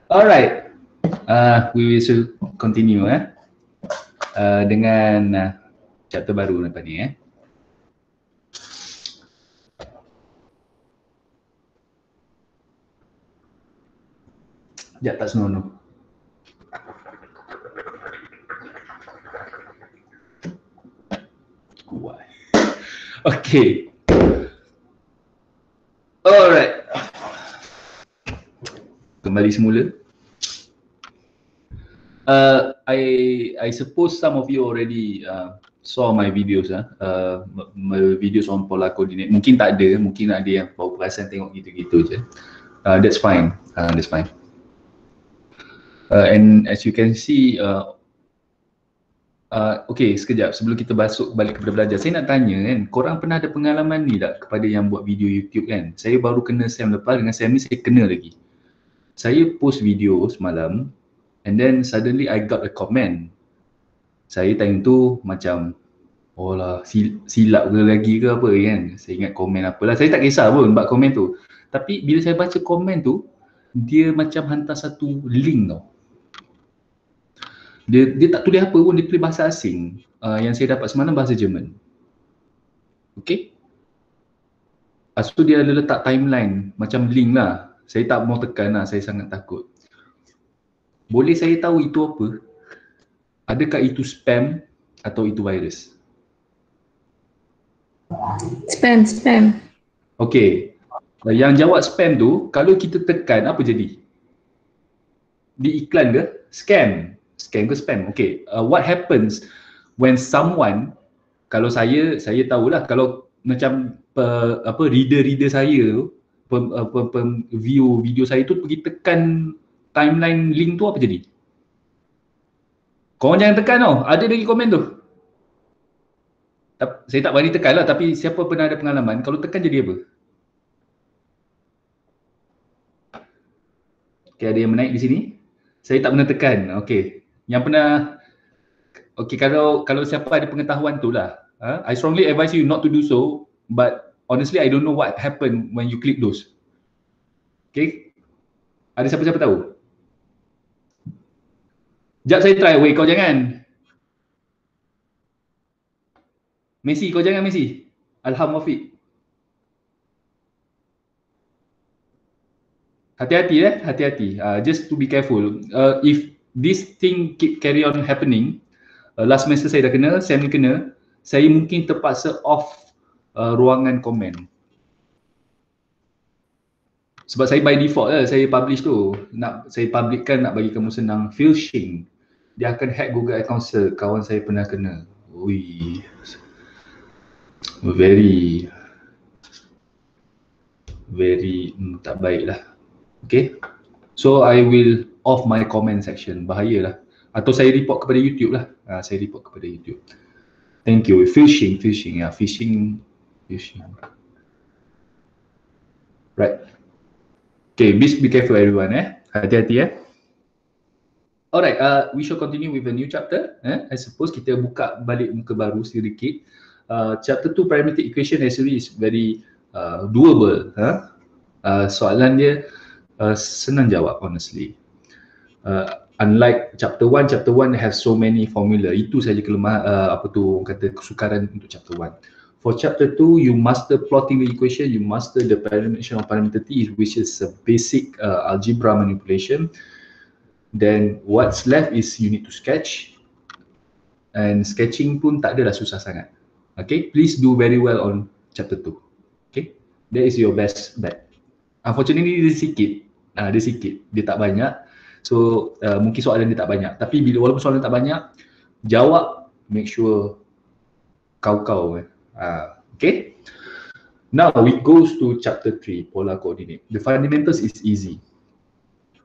H: Alright, we will continue dengan chapter baru lepas ni Sekejap tak senonoh. Okay. Alright. Kembali semula. I suppose some of you already saw my videos my videos on polar coordinate. Mungkin tak ada, mungkin ada yang baru perasan tengok gitu-gitu je. That's fine. That's fine. And as you can see, okay, sekejap sebelum kita masuk balik kepada belajar, saya nak tanya kan, korang pernah ada pengalaman ni tak kepada yang buat video YouTube kan? Saya baru kena Sam lepas, dengan Sam ni saya kena lagi. Saya post video semalam and then suddenly I got a comment. Saya time tu macam, oh lah silap ke lagi ke apa kan? Saya ingat komen apalah, saya tak kisah pun buat komen tu. Tapi bila saya baca komen tu, dia macam hantar satu link tau. Dia tak tulis apa pun, dia tulis bahasa asing. Yang saya dapat semalam bahasa Jerman. Okay. Lepas tu dia ada letak timeline, macam link lah. Saya tak mau tekan lah, saya sangat takut. Boleh saya tahu itu apa? Adakah itu spam atau itu virus?
F: Spam.
H: Okay. Yang jawab spam tu, kalau kita tekan apa jadi? Di iklan ke? Scam ke spam? Okay. What happens when someone, kalau saya tahulah, kalau macam reader saya tu, view video saya tu pergi tekan timeline link tu, apa jadi? Korang jangan tekan tau, ada lagi komen tu. Saya tak berani tekan lah, tapi siapa pernah ada pengalaman, kalau tekan jadi apa? Okay, ada yang menaik di sini. Saya tak pernah tekan. Okay. Yang pernah, okay, kalau siapa ada pengetahuan tu lah. I strongly advise you not to do so, but honestly I don't know what happened when you click those. Okay. Ada siapa-siapa tahu? Sekejap saya try. Wait, kau jangan. Messi, kau jangan Messi. Alham Wafiq. Hati-hati hati-hati. Just to be careful. If this thing carry on happening, last semester saya dah kena, Sam ni kena, saya mungkin terpaksa off ruangan komen. Sebab saya by default saya publish tu. Saya publickan nak bagi kamu senang, phishing. Dia akan hack Google account kawan saya pernah kena. Ui. Very tak baik lah. Okay, so I will off my comment section, bahayalah. Atau saya report kepada YouTube lah. Saya report kepada YouTube. Thank you. Phishing. Right. Okay, be careful everyone Hati-hati Alright, we shall continue with a new chapter. I suppose kita buka balik muka baru sedikit. Chapter 2 parametric equation actually is very doable. Soalan dia senang jawab honestly. Unlike chapter 1 has so many formula. Itu saja kelemahan kesukaran untuk chapter 1. For chapter 2, you master plotting the equation, you master the parameterization of parameter t, which is a basic algebra manipulation. Then what's left is you need to sketch, and sketching pun tak adalah susah sangat. Okay, please do very well on chapter 2. Okay, that is your best bet. Unfortunately dia sikit, dia tak banyak. So mungkin soalan dia tak banyak, tapi walaupun soalan tak banyak, jawab make sure kau. Okay. Now we goes to chapter 3, polar coordinate. The fundamentals is easy,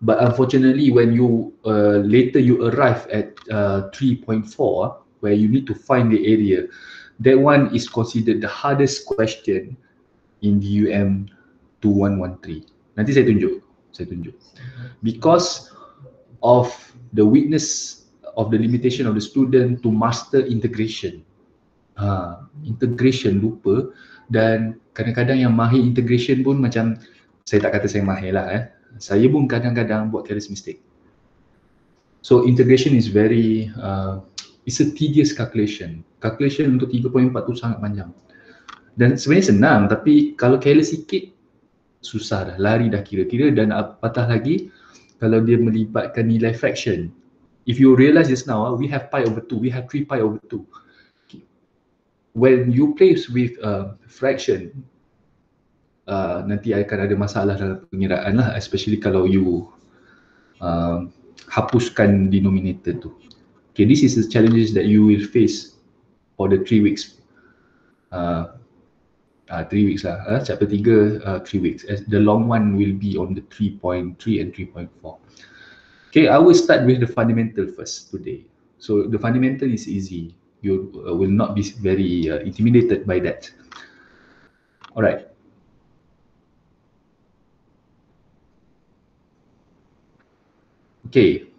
H: but unfortunately when you later you arrive at 3.4, where you need to find the area, that one is considered the hardest question in DUM 2113. Nanti saya tunjuk. Because of the weakness of the limitation of the student to master integration. Integration lupa, dan kadang-kadang yang mahir integration pun macam Saya tak kata saya mahir lah Saya pun kadang-kadang buat careless mistake. So integration is very, it's a tedious calculation. Calculation untuk 3.4 tu sangat panjang. Dan sebenarnya senang, tapi kalau careless sikit, susah dah, lari dah kira-kira. Dan apatah lagi, kalau dia melibatkan nilai fraction. If you realize just now, we have pi over 2, we have 3 pi over 2. When you play with fraction, nanti akan ada masalah dalam pengiraan lah, especially kalau you hapuskan denominator tu. Okay, this is the challenges that you will face for the 3 weeks. 3 weeks lah, chapter 3, 3 weeks. The long one will be on the 3.3 and 3.4. Okay, I will start with the fundamental first today. So the fundamental is easy. You will not be very intimidated by that. Alright. Okay.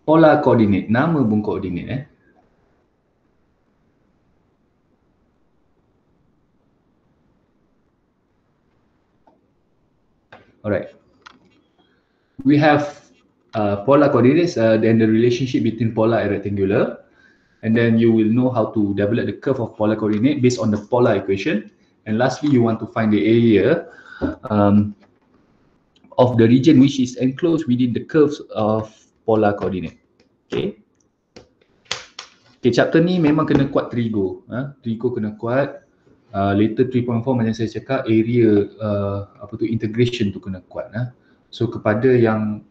H: Polar coordinate, nama pun coordinate Alright. We have polar coordinates, then the relationship between polar and rectangular. And then you will know how to develop the curve of polar coordinate based on the polar equation. And lastly, you want to find the area of the region which is enclosed within the curves of polar coordinate. Okay. Okay, chapter ni memang kena kuat trigo. Trigo kena kuat. Later 3.4 macam saya cakap, area integration tu kena kuat. So kepada yang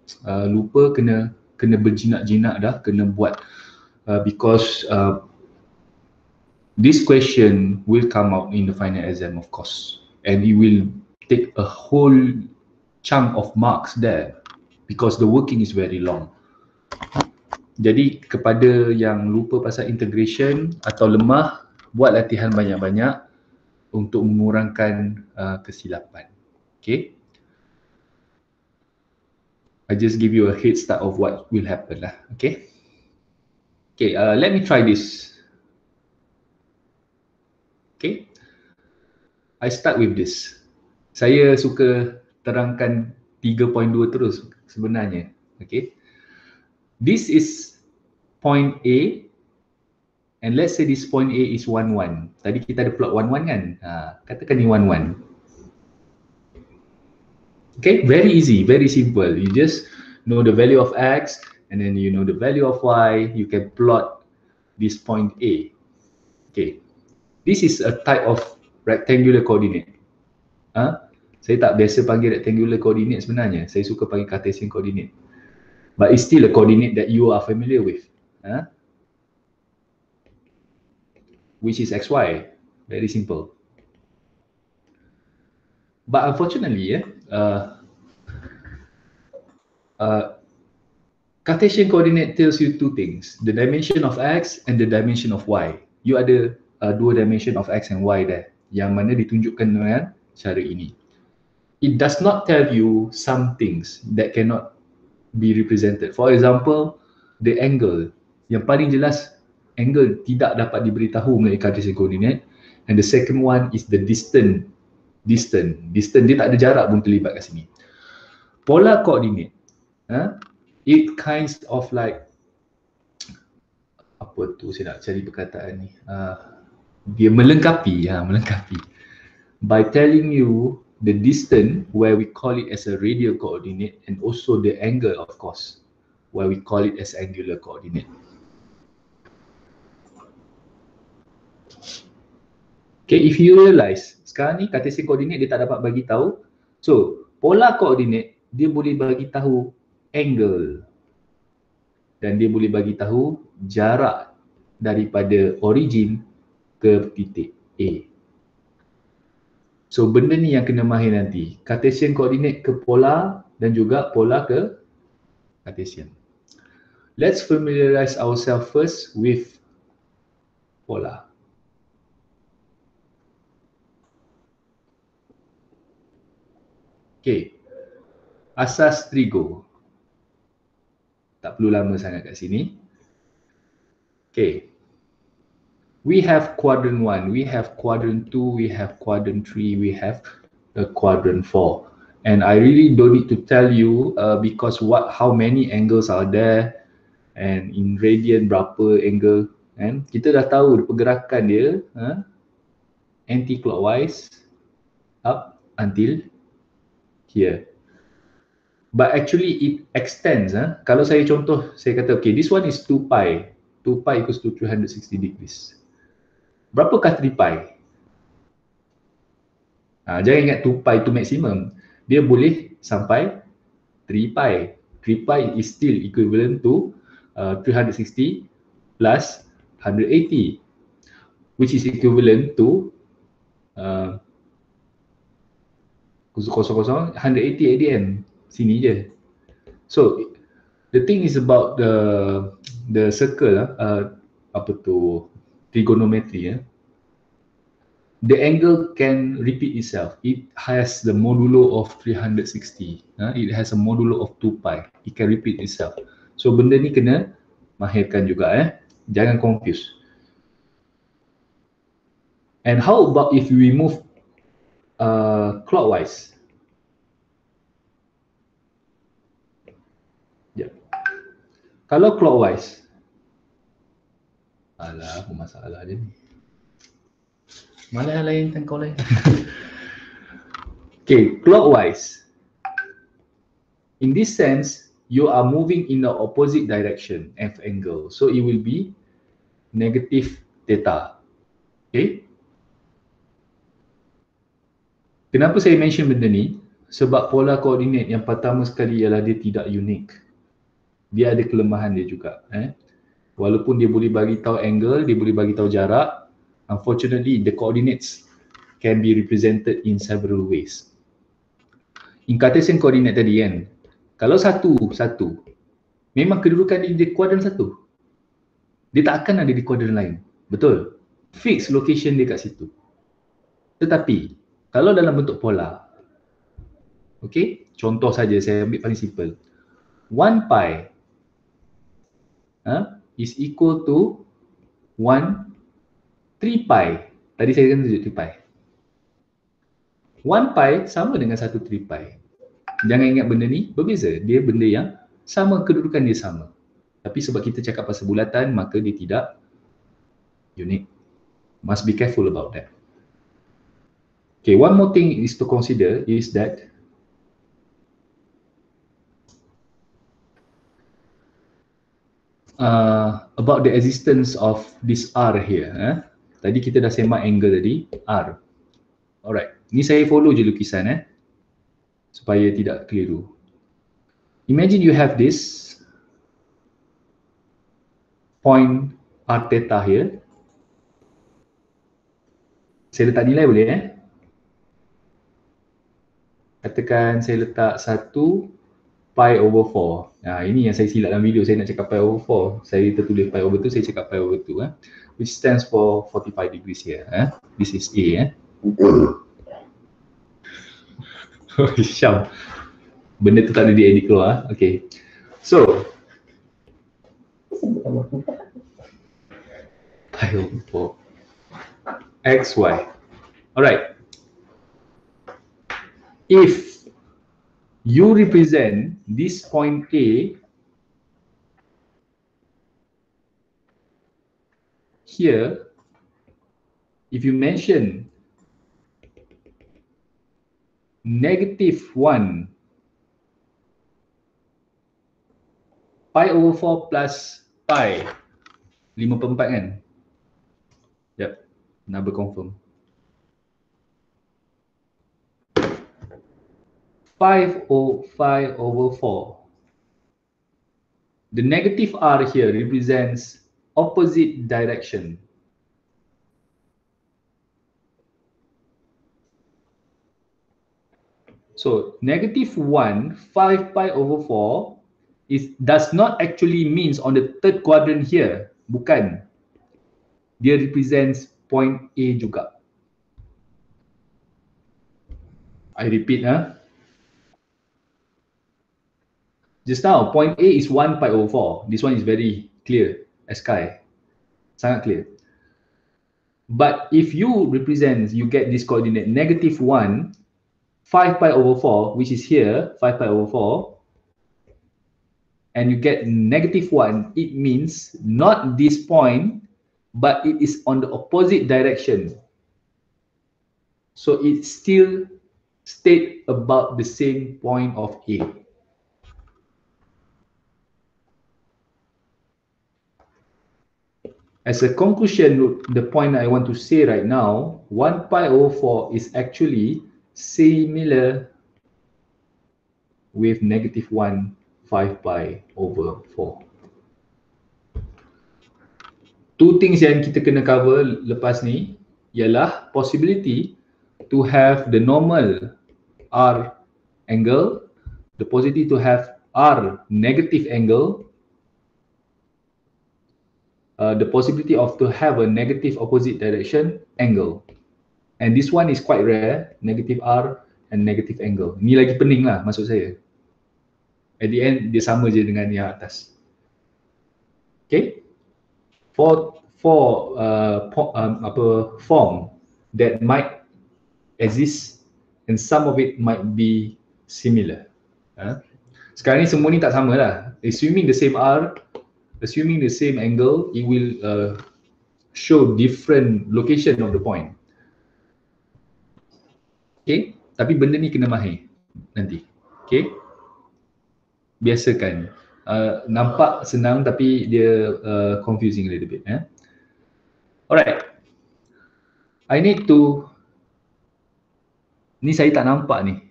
H: lupa, kena berjinak-jinak dah, kena buat because this question will come out in the final exam of course, and it will take a whole chunk of marks there because the working is very long. Jadi kepada yang lupa pasal integration atau lemah, buat latihan banyak-banyak untuk mengurangkan kesilapan. Okay. I just give you a head start of what will happen lah. Okay. Okay, let me try this. Okay. I start with this. Saya suka terangkan 3.2 terus sebenarnya. Okay. This is point A, and let's say this point A is 1, 1. Tadi kita ada plot 1, 1 kan? Katakan ni 1, 1. Okay, very easy, very simple. You just know the value of X, and then you know the value of Y. You can plot this point A. Okay, this is a type of rectangular coordinate. Saya tak biasa panggil rectangular coordinate sebenarnya. Saya suka panggil Cartesian coordinate. But it's still a coordinate that you are familiar with. Which is XY. Very simple. But unfortunately, Cartesian coordinate tells you two things: the dimension of X and the dimension of Y. You ada dua dimension of X and Y there, yang mana ditunjukkan dengan cara ini. It does not tell you some things that cannot be represented. For example, the angle. Yang paling jelas, angle tidak dapat diberitahu melalui Cartesian coordinate. And the second one is the distance. Distance dia tak ada jarak pun terlibat kat sini. Polar coordinate, it kinds of like, apa tu saya nak cari perkataan ni, dia melengkapi, by telling you the distance where we call it as a radial coordinate, and also the angle of course where we call it as angular coordinate. Okay, if you realize sekarang ni Cartesian coordinate dia tak dapat bagi tahu. So polar coordinate dia boleh bagi tahu angle, dan dia boleh bagi tahu jarak daripada origin ke titik A. So benda ni yang kena mahir nanti. Cartesian coordinate ke polar dan juga polar ke Cartesian. Let's familiarize ourselves first with polar. Okay. Asas trigo. Tak perlu lama sangat kat sini. Okay. We have quadrant 1, we have quadrant 2, we have quadrant 3, we have quadrant 4. And I really don't need to tell you because how many angles are there and in radian berapa angle, kan? Kita dah tahu pergerakan dia anti-clockwise up until here. But actually it extends. Kalau saya contoh, saya kata okay, this one is 2 pi. 2 pi equals to 360 degrees. Berapakah 3 pi? Jangan ingat 2 pi itu maximum. Dia boleh sampai 3 pi. 3 pi is still equivalent to 360 plus 180, which is equivalent to 180 at the end. Sini je. So the thing is about the circle, trigonometry. The angle can repeat itself. It has the modulo of 360. It has a modulo of 2 pi. It can repeat itself. So benda ni kena mahirkan juga. Jangan confuse. And how about if we move clockwise? Kalau clockwise, alah, apa masalah dia ni? Malah lain kan kau lain. Okay, clockwise. In this sense, you are moving in the opposite direction, F angle. So it will be negative theta. Okay. Kenapa saya mention benda ni? Sebab pola koordinat yang pertama sekali ialah dia tidak unik. Dia ada kelemahan dia juga. Walaupun dia boleh bagi tahu angle, dia boleh bagi tahu jarak, unfortunately the coordinates can be represented in several ways. In Cartesian coordinate tadi kan, kalau satu, memang kedudukan dia di kuadran 1. Dia tak akan ada di kuadran lain. Betul? Fix location dia kat situ. Tetapi, kalau dalam bentuk pola, okay, contoh saja saya ambil paling simple. 1 pi is equal to 3 pi. Tadi saya kan tunjuk 3 pi. 1 pi sama dengan 1 3 pi. Jangan ingat benda ni berbeza. Dia benda yang sama, kedudukan dia sama. Tapi sebab kita cakap pasal bulatan, maka dia tidak unik. Must be careful about that. Okay, one more thing is to consider is that about the existence of this R here. Tadi kita dah semak angle tadi, R. Alright, ni saya follow je lukisan supaya tidak keliru. Imagine you have this point R theta here. Saya letak nilai boleh Katakan saya letak 1 pi over 4. Ini yang saya silap dalam video, saya nak cakap pi over 4. Saya tertulis pi over 2, saya cakap pi over 2. Which stands for 45 degrees here. This is A. Syam. Benda tu tak ada di edit keluar. Okay. So, pi over 4. X, Y. Alright. If you represent this point A here, if you mention -1 pi over 4 plus pi 5/4 kan? Yep, number confirm. 5 over 4. The negative R here represents opposite direction. So -1, 5 pi over 4 does not actually means on the third quadrant here. Bukan. Dia represents point A juga. I repeat Just now, point A is 1 pi over 4. This one is very clear as sky. Sangat clear. But if you represent, you get this coordinate -1, 5 pi over 4, which is here, 5 pi over 4, and you get -1, it means not this point, but it is on the opposite direction. So it still stayed about the same point of A. As a conclusion, the point I want to say right now, 1 pi over 4 is actually similar with -1 5 pi over 4. Two things yang kita kena cover lepas ni ialah possibility to have the normal R angle, the possibility to have R negative angle, the possibility of to have a negative opposite direction angle. And this one is quite rare, negative R and negative angle. Ni lagi pening lah maksud saya. At the end, dia sama je dengan yang atas. Okay? For form that might exist and some of it might be similar. Sekarang ni semua ni tak sama lah. Assuming the same R, assuming the same angle, it will show different location of the point. Okay? Tapi benda ni kena mahir nanti. Okay? Biasakan. Nampak senang tapi dia confusing a little bit. Alright. I need to, ni saya tak nampak ni.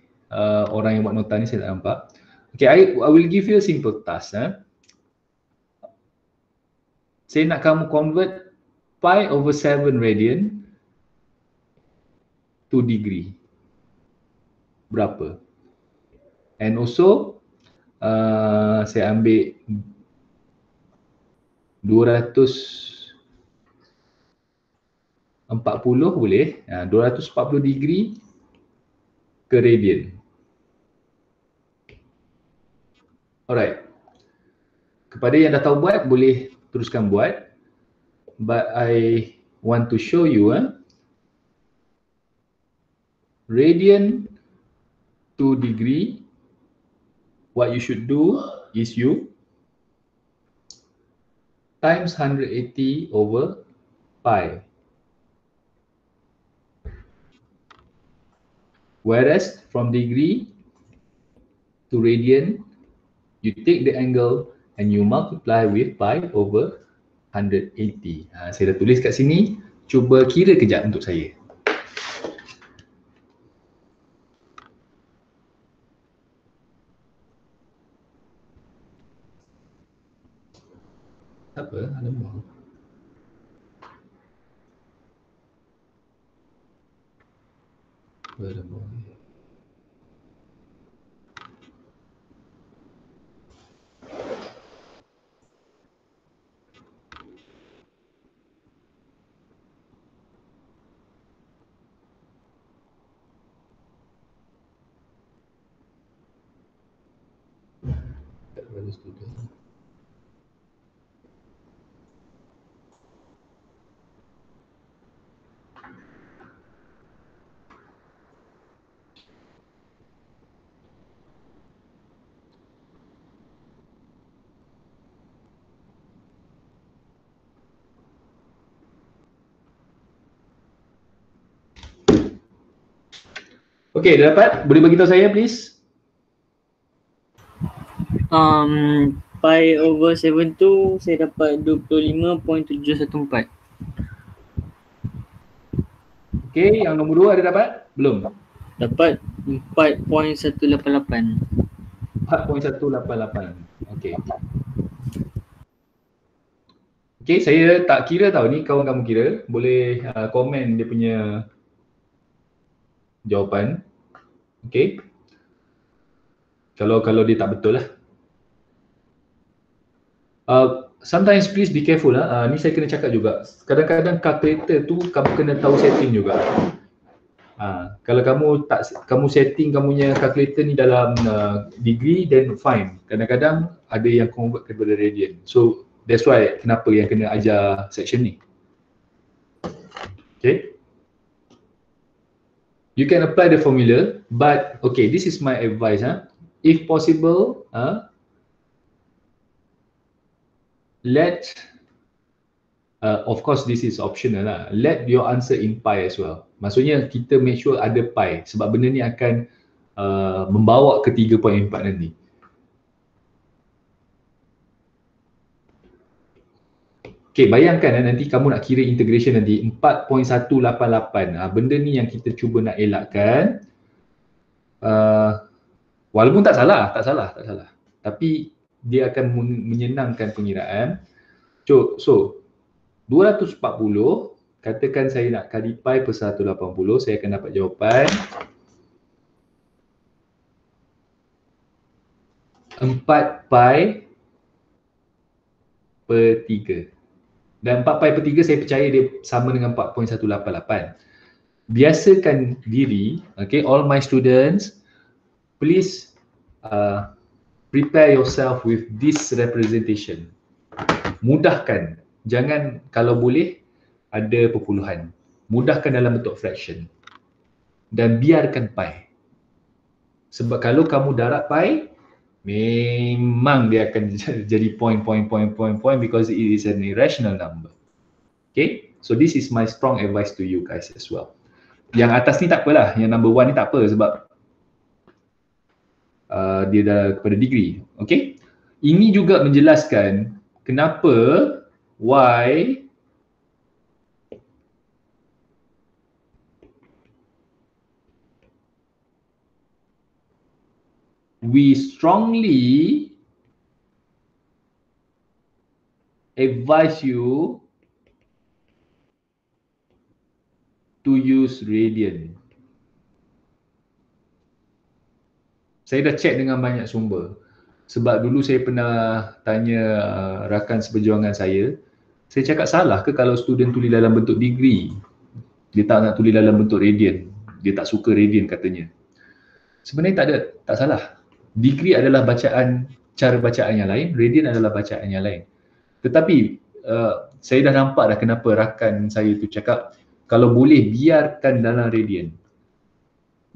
H: Orang yang buat nota ni saya tak nampak. Okay, I will give you a simple task. Saya nak kamu convert pi over 7 radian to degree. Berapa? And also, saya ambil 240 boleh, 240 degree ke radian. Alright. Kepada yang dah tahu buat, boleh teruskan buat. But I want to show you radian to degree. What you should do is you times 180 over pi. Whereas from degree to radian, you take the angle and you multiply with pi over 180. Saya dah tulis kat sini, cuba kira kejap untuk saya. Apa? Alamak. Alamak. Okay, dah dapat? Boleh bagi tahu saya please?
I: Pi over 7 tu saya dapat 25.714.
H: Okay, yang nombor 2 ada dapat? Belum?
I: Dapat 4.188.
H: 4.188. Okay. Okay, saya tak kira tau ni, kawan kamu kira. Boleh komen dia punya jawapan. Okay. Kalau dia tak betul lah. Sometimes please be careful lah. Ni saya kena cakap juga. Kadang-kadang calculator tu kamu kena tahu setting juga. Kalau kamu setting kamunya calculator ni dalam degree, then fine. Kadang-kadang ada yang convert kepada radian. So that's why kenapa yang kena ajar section ni. Okay. You can apply the formula, but okay, this is my advice. If possible, let, of course this is optional lah, let your answer in pi as well. Maksudnya kita make sure ada pi, sebab benda ni akan membawa ke 3.4 nanti. Okay, bayangkan nanti kamu nak kira integration nanti 4.188. Benda ni yang kita cuba nak elakkan. Walaupun tak salah. Tapi dia akan menyenangkan pengiraan. So 240, katakan saya nak kali pi per 180, saya akan dapat jawapan 4 pi per 3. Dan 4 pi per 3 saya percaya dia sama dengan 4.188. Biasakan diri, okay, all my students, please prepare yourself with this representation. Mudahkan, jangan kalau boleh ada perpuluhan. Mudahkan dalam bentuk fraction. Dan biarkan pi. Sebab kalau kamu darab pi, memang dia akan jadi point because it is an irrational number. Okay, so this is my strong advice to you guys as well. Yang atas ni tak apalah, yang number 1 ni tak apa sebab dia dah kepada degree. Okay, ini juga menjelaskan kenapa why we strongly advise you to use radian. Saya dah check dengan banyak sumber. Sebab dulu saya pernah tanya rakan seperjuangan saya cakap salah ke kalau student tulis dalam bentuk degree? Dia tak nak tulis dalam bentuk radian. Dia tak suka radian katanya. Sebenarnya tak salah. Degree adalah bacaan, cara bacaan yang lain, radian adalah bacaan yang lain. Tetapi saya dah nampak dah kenapa rakan saya tu cakap kalau boleh biarkan dalam radian.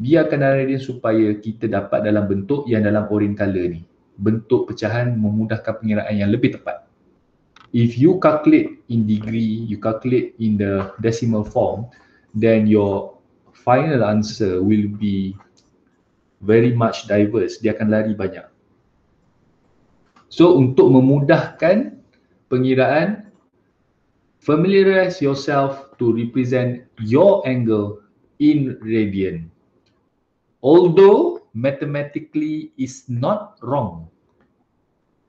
H: Biarkan dalam radian supaya kita dapat dalam bentuk yang dalam orange color ni. Bentuk pecahan memudahkan pengiraan yang lebih tepat. If you calculate in degree, you calculate in the decimal form, then your final answer will be very much diverse. Dia akan lari banyak. So untuk memudahkan pengiraan, familiarize yourself to represent your angle in radian. Although mathematically is not wrong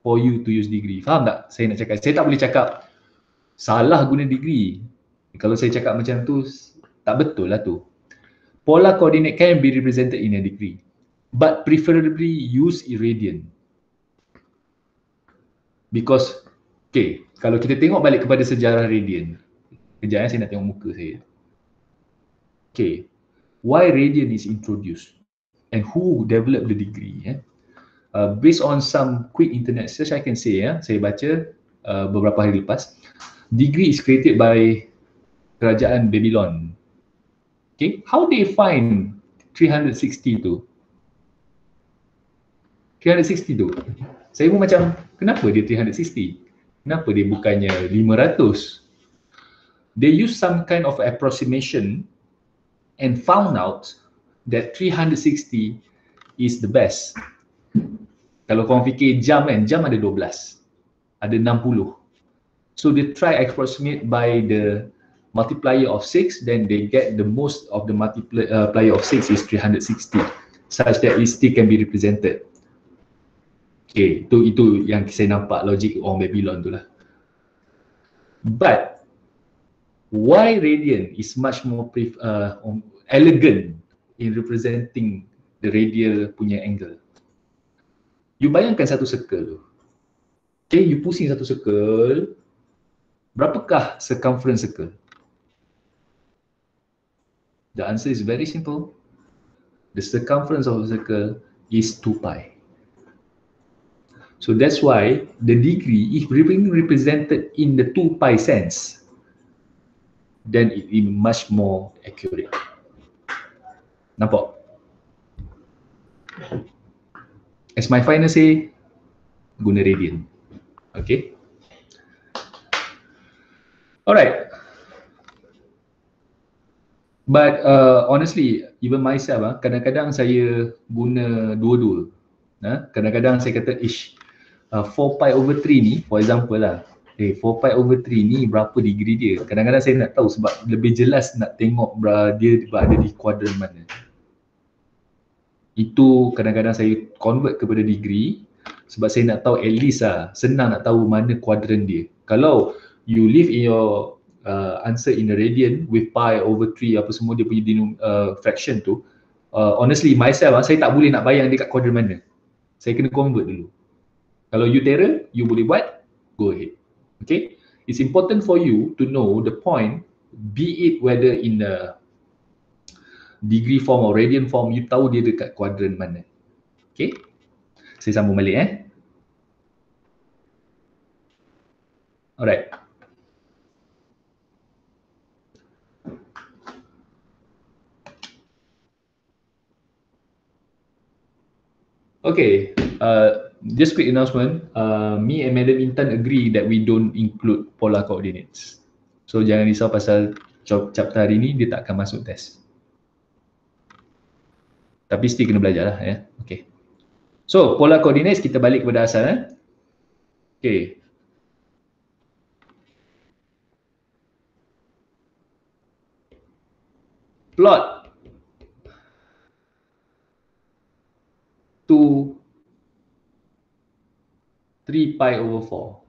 H: for you to use degree. Faham tak saya nak cakap? Saya tak boleh cakap salah guna degree. Kalau saya cakap macam tu, tak betul lah tu. Polar coordinate can be represented in a degree, but preferably use irradian. Because, okay, kalau kita tengok balik kepada sejarah radian, kejap saya nak tengok muka saya. Okay, why radian is introduced and who developed the degree? Based on some quick internet search, I can say, saya baca beberapa hari lepas, degree is created by kerajaan Babylon. Okay, how they find 360 tu? 360 tu, saya pun macam, kenapa dia 360? Kenapa dia bukannya 500? They use some kind of approximation and found out that 360 is the best. Kalau korang fikir jam kan, jam ada 12, ada 60. So they try approximate by the multiplier of 6, then they get the most of the multiplier of 6 is 360, such that it still can be represented. Okay, itu yang saya nampak logik orang Babylon tu lah. But why radian is much more elegant in representing the radial punya angle? You bayangkan satu circle tu. Okay, you pusing satu circle. Berapakah circumference circle? The answer is very simple. The circumference of the circle is 2 pi. So that's why the degree, if being represented in the 2 pi sense, then it is much more accurate. Nampak? As my final say, guna radian. Okay. Alright. But honestly, even myself, kadang-kadang saya guna dua-dua. Kadang-kadang saya kata, 4 pi over 3 ni, for example lah, 4 pi over 3 ni berapa degree dia? Kadang-kadang saya nak tahu sebab lebih jelas nak tengok dia berada di kuadran mana. Itu kadang-kadang saya convert kepada degree sebab saya nak tahu at least lah, senang nak tahu mana kuadran dia. Kalau you leave in your answer in a radian with pi over 3 apa semua dia punya fraction tu, honestly myself saya tak boleh nak bayang dekat kuadran mana. Saya kena convert dulu. Kalau you terror, you boleh buat, go ahead. Okay, it's important for you to know the point, be it whether in a degree form or radian form, you tahu dia dekat kuadran mana. Okay, saya sambung balik Alright. Okay, just quick announcement. Me and Madam Intan agree that we don't include polar coordinates. So jangan risau pasal chapter hari ni dia tak akan masuk test. Tapi still kena belajar lah ya. Okay. So polar coordinates kita balik kepada asal Okay. Plot 2 3 pi over 4.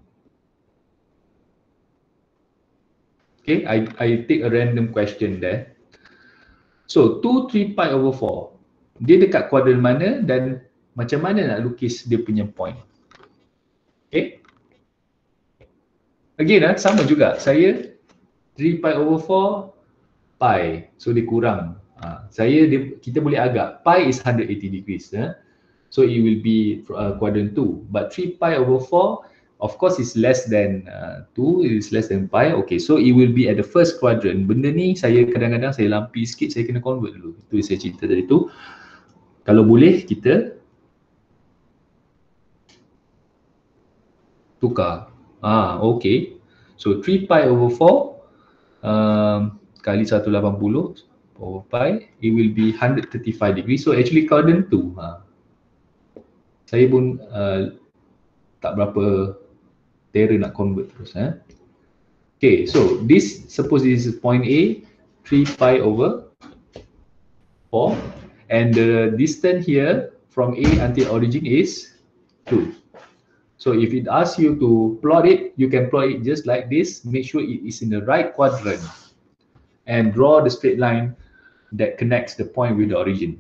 H: Okay, I take a random question there. So 2 3 pi over 4, dia dekat kuadran mana dan macam mana nak lukis dia punya point. Okay. Again sama juga, saya 3 pi over 4 pi, so dia kurang. Kita boleh agak, pi is 180 degrees. So it will be quadrant 2, but 3 pi over 4 of course is less than 2, is less than pi. Okay, so it will be at the first quadrant. Benda ni saya kadang-kadang saya lampi sikit, saya kena convert dulu. Itu yang saya cerita tadi tu. Kalau boleh kita tukar. Okay. So 3 pi over 4 kali 180 over pi, it will be 135 degrees. So actually quadrant 2. Saya pun tak berapa terror nak convert terus. Okay, so suppose this is point A, 3 pi over 4, and the distance here from A until origin is 2. So if it asks you to plot it, you can plot it just like this. Make sure it is in the right quadrant and draw the straight line that connects the point with the origin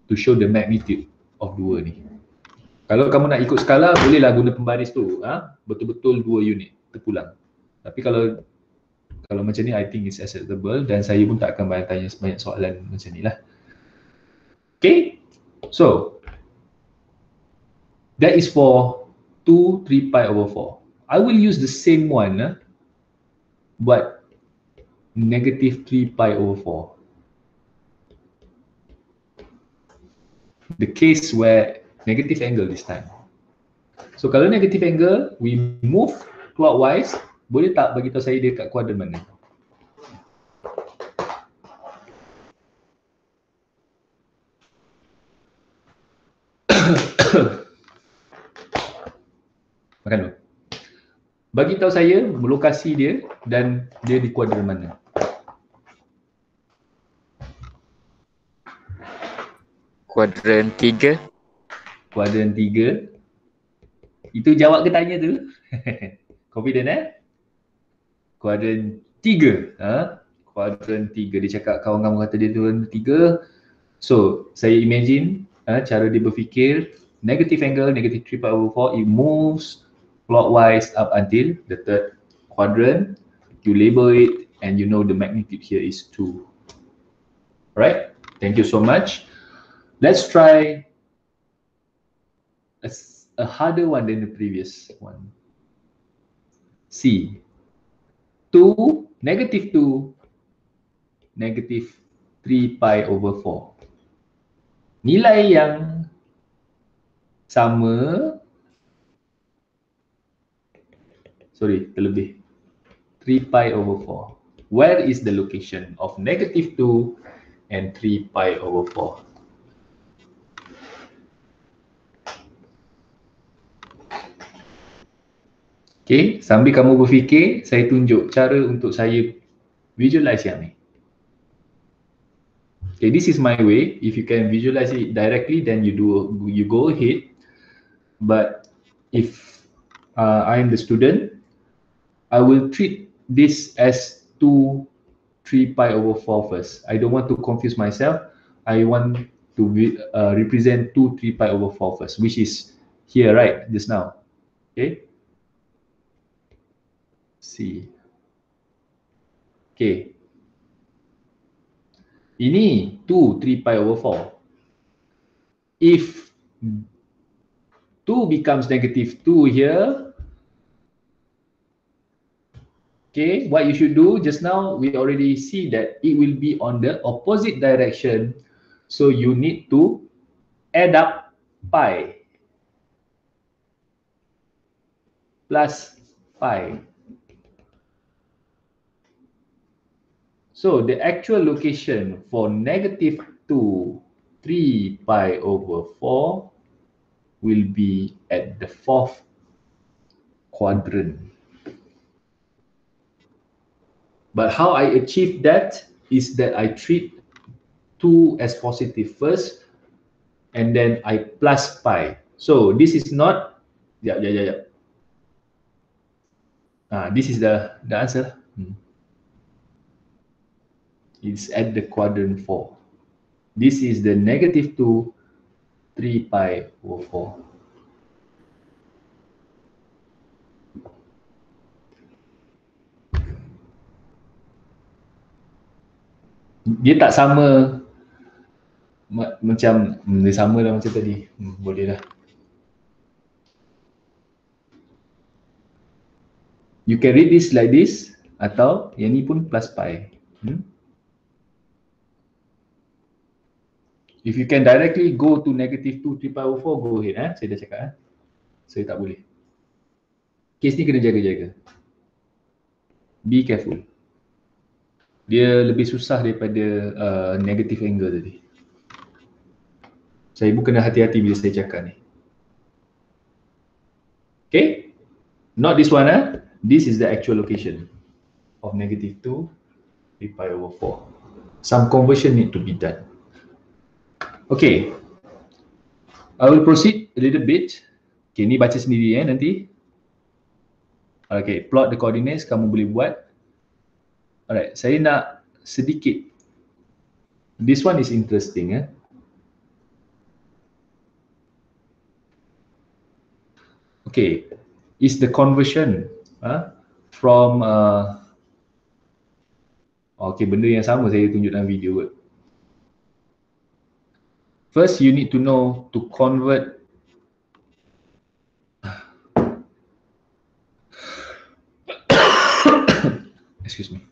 H: to show the magnitude of dua ni. Kalau kamu nak ikut skala, bolehlah guna pembaris tu, betul-betul 2 unit terpulang. Tapi kalau macam ni, I think it's acceptable dan saya pun tak akan tanya sebanyak soalan macam ni lah. Okay, so that is for 2 3 pi over 4. I will use the same one, but negative 3 pi over 4. The case where negative angle this time. So kalau negative angle, we move clockwise. Boleh tak bagi tahu saya dia kat kuadran mana? Makan dulu. Bagi tahu saya lokasi dia dan dia di kuadran mana.
B: Kuadran 3.
H: Kuadran 3. Itu jawab ke tanya tu? Confident Kuadran 3. Kuadran 3. Dia cakap kawan kamu kata dia kuadran 3. So, saya imagine cara dia berfikir, negative angle, negative 3 pi over 4, it moves clockwise up until the third quadrant. You label it and you know the magnitude here is 2. Alright, thank you so much. Let's try a harder one than the previous one. C. 2, negative 2, negative 3 pi over 4. nilai yang sama, terlebih 3 pi over 4. Where is the location of negative 2 and 3 pi over 4? Okay, sambil kamu berfikir, saya tunjuk cara untuk saya visualize yang ni. Okay, this is my way. If you can visualize it directly, then you go ahead. But if I am the student, I will treat this as 2 3 pi over 4 first. I don't want to confuse myself. I want to represent 2 3 pi over 4 first, which is here, right? Just now. Okay. See. Okay. Ini 2 3 pi over 4. If 2 becomes negative 2 here, okay, what you should do just now, we already see that it will be on the opposite direction. So you need to add up pi plus pi. So the actual location for negative 2 3 pi over 4 will be at the 4th quadrant. But how I achieve that is that I treat 2 as positive first, and then I plus pi. So this is not, this is the answer. It's at the quadrant 4. This is the negative 2 3 pi over 4. Dia tak sama macam dia sama lah macam tadi. Boleh lah. You can read this like this, atau yang ni pun plus pi. If you can directly go to negative 2 3 pi over 4, go ahead. Saya dah cakap. Saya tak boleh. Kes ni kena jaga-jaga. Be careful. Dia lebih susah daripada negative angle tadi. Saya pun kena hati-hati bila saya cakap ni. Okay? Not this one. This is the actual location of negative 2 3 pi over 4. Some conversion need to be done. Okay. I will proceed a little bit. Okay, ni baca sendiri nanti. Okay, plot the coordinates kamu boleh buat. Alright, saya nak sedikit. This one is interesting. Okay, is the conversion from okay, benda yang sama saya tunjuk dalam video. First, you need to know to convert excuse me,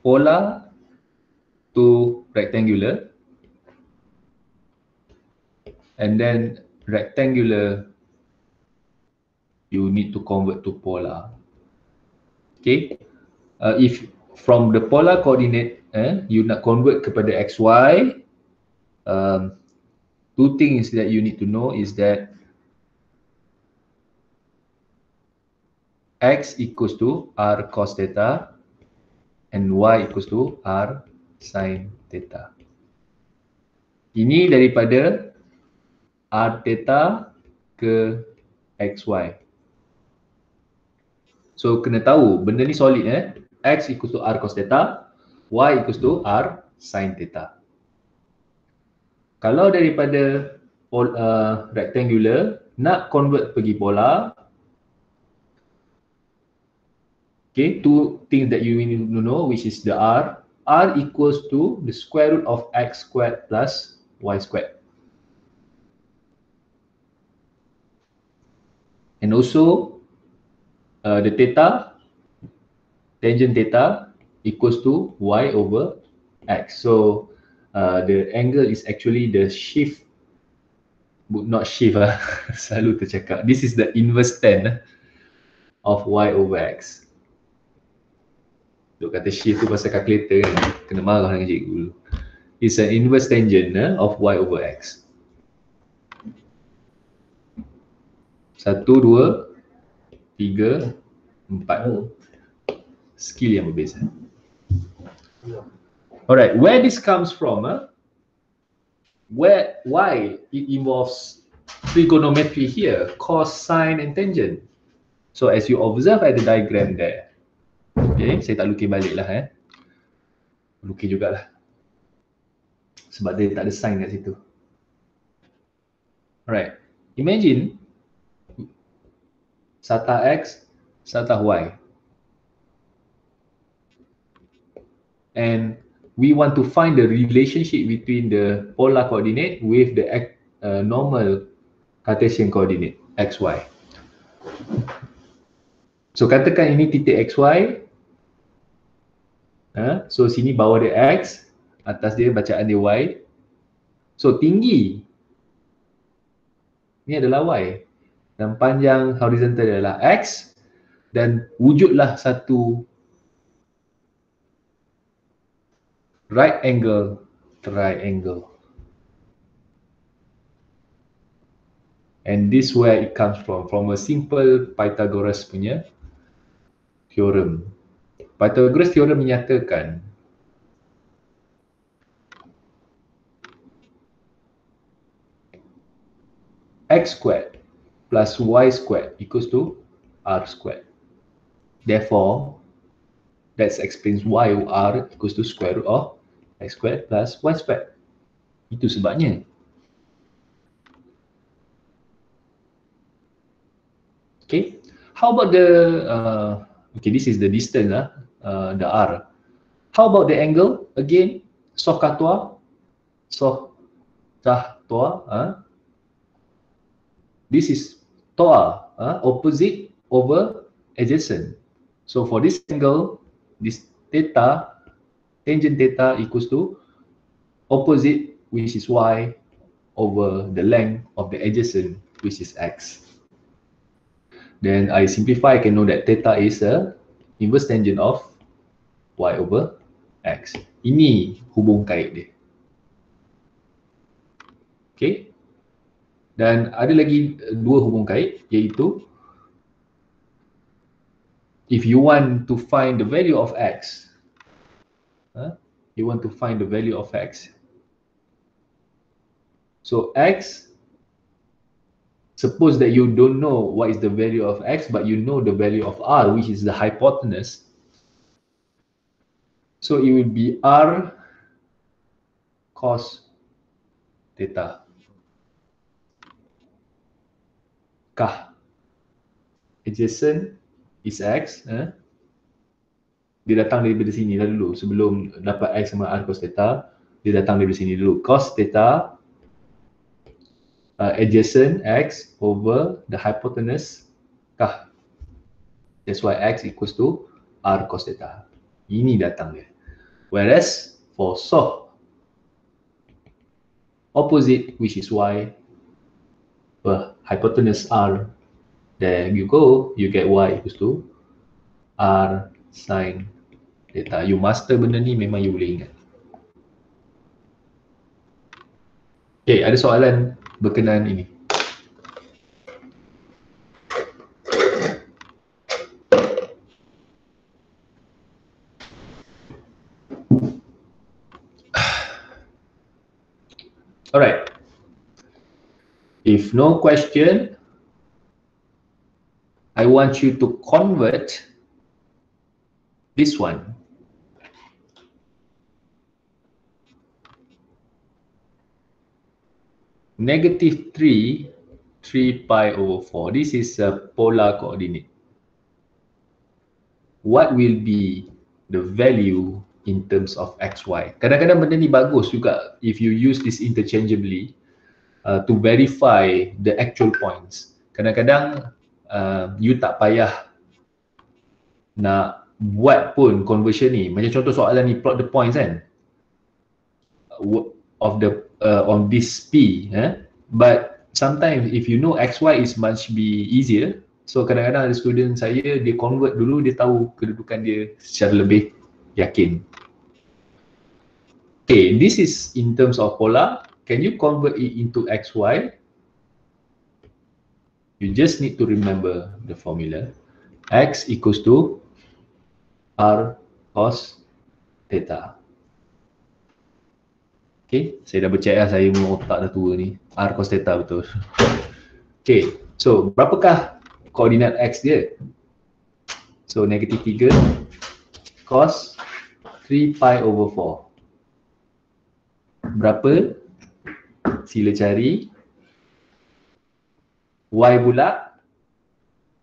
H: polar to rectangular, and then rectangular you need to convert to polar. Okay, if from the polar coordinate you nak convert kepada xy, two things that you need to know is that x equals to r cos theta and y equals to r sin theta. Ini daripada r theta ke xy. So kena tahu benda ni solid x equals to r cos theta, y equals to r sin theta. Kalau daripada rectangular nak convert pergi polar, okay, two things that you need to know, which is the r equals to the square root of x squared plus y squared. And also the theta, tangent theta equals to y over x. So The angle is actually the shift, not shift selalu tercakap. This is the inverse tan of y over x. Duk kata shift tu pasal calculator kan, kena marah dengan cikgu dulu. It's an inverse tangent of y over x. 1, 2, 3, 4. Skill yang berbeza. Alright, where this comes from? Why it involves trigonometry here, cos, sine and tangent. So as you observe at the diagram there, okay, saya tak lukis balik lah lukis jugalah sebab dia tak ada sine kat situ. Alright, imagine sata x, sata y, and we want to find the relationship between the polar coordinate with the normal Cartesian coordinate xy. So katakan ini titik xy, so sini bawah dia x, atas dia bacaan dia y. So tinggi ni adalah y dan panjang horizontal adalah x, dan wujudlah satu right angle triangle. And this where it comes from a simple Pythagoras punya theorem. Pythagoras theorem menyatakan x squared plus y squared equals to r squared. Therefore, that explains why r equals to square root of x squared plus y squared. Itu sebabnya. Okay, how about the okay, this is the distance the r. How about the angle? Again, SOHCAHTOA, this is TOA, opposite over adjacent. So for this angle, this theta, tangent theta equals to opposite, which is y, over the length of the adjacent, which is x. Then I simplify, I can know that theta is a inverse tangent of y over x. Ini hubung kait dia. Okay. Dan ada lagi dua hubung kait, iaitu if you want to find the value of x, so x, suppose that you don't know what is the value of x, but you know the value of r, which is the hypotenuse. So it will be r cos theta. Kah adjacent is x, dia datang daripada sini lah dulu. Sebelum dapat x sama r cos theta, dia datang daripada sini dulu. Cos theta adjacent x over the hypotenuse kah. That's why x equals to r cos theta. Ini datang dia. Whereas for SOH, opposite, which is y, hypotenuse r, there you go, you get y equals to r sin theta. You master benda ni, memang you boleh ingat. Okay, ada soalan berkenaan ini? Alright. If no question, I want you to convert this one. Negative 3 pi over 4. This is a polar coordinate. What will be the value in terms of xy? Kadang-kadang benda ni bagus juga if you use this interchangeably to verify the actual points. Kadang-kadang you tak payah nak buat pun conversion ni. Macam contoh soalan ni, plot the points kan. of the on this P, but sometimes if you know XY is much be easier, so kadang-kadang ada student saya dia convert dulu, dia tahu kedudukan dia secara lebih yakin. Okay, this is in terms of polar. Can you convert it into XY? You just need to remember the formula. X equals to R cos theta. Okay, saya dah bercakap lah, saya punya otak dah tua ni. R cos theta betul. Okay, so berapakah koordinat X dia? So negative 3 cos 3 pi over 4. Berapa? Sila cari. Y pula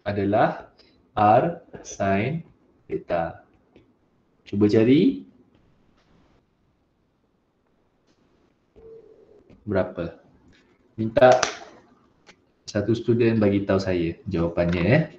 H: adalah R sin theta. Cuba cari. Berapa? Minta satu student bagi tahu saya jawapannya.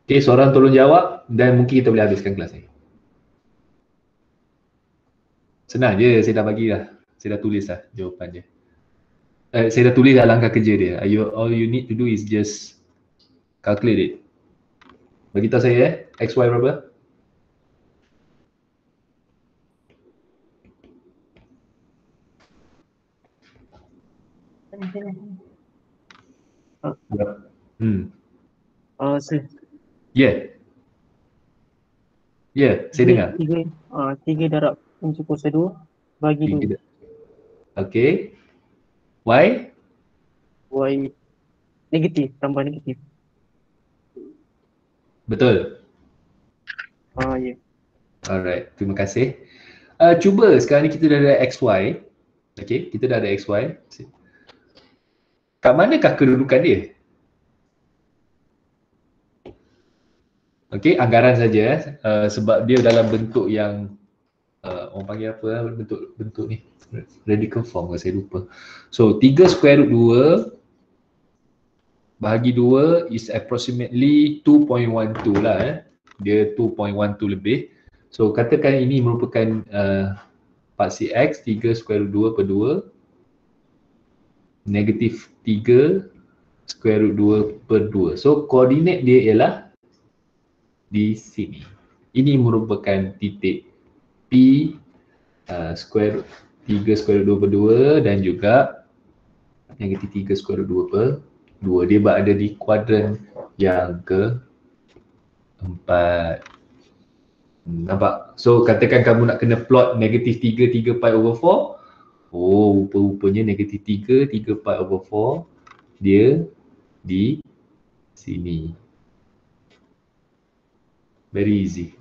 H: Okay, seorang tolong jawab dan mungkin kita boleh habiskan kelas ni. Senang je, saya dah bagi dah. Saya dah tulis dah jawapan dia. Saya dah tulis dah langkah kerja dia. All you need to do is just calculate it. Bagi tahu saya XY berapa? Saya dengar.
D: 3 darab punca kuasa 2 bagi 2.
H: Okay. Y?
D: Y negatif, tambah negatif.
H: Betul?
D: Ya.
H: Alright, terima kasih. Cuba sekarang ni kita dah ada XY. Okay, kita dah ada XY. Kat manakah kedudukan dia? Okay, anggaran saja sebab dia dalam bentuk yang orang panggil apa lah, bentuk ni radical form, saya lupa. So 3 square root 2 bahagi 2 is approximately 2.12 lah. Dia 2.12 lebih. So katakan ini merupakan paksi X, 3 square root 2 per 2 negatif 3 square root 2 per 2. So koordinat dia ialah di sini. Ini merupakan titik P square 3 square root 2 per 2 dan juga negatif 3 square root 2 per 2. Dia berada di kuadran yang keempat. Nampak? So katakan kamu nak kena plot negatif 3 pi over 4. Oh, rupa-rupanya negatif 3 pi over 4 dia di sini. Very easy.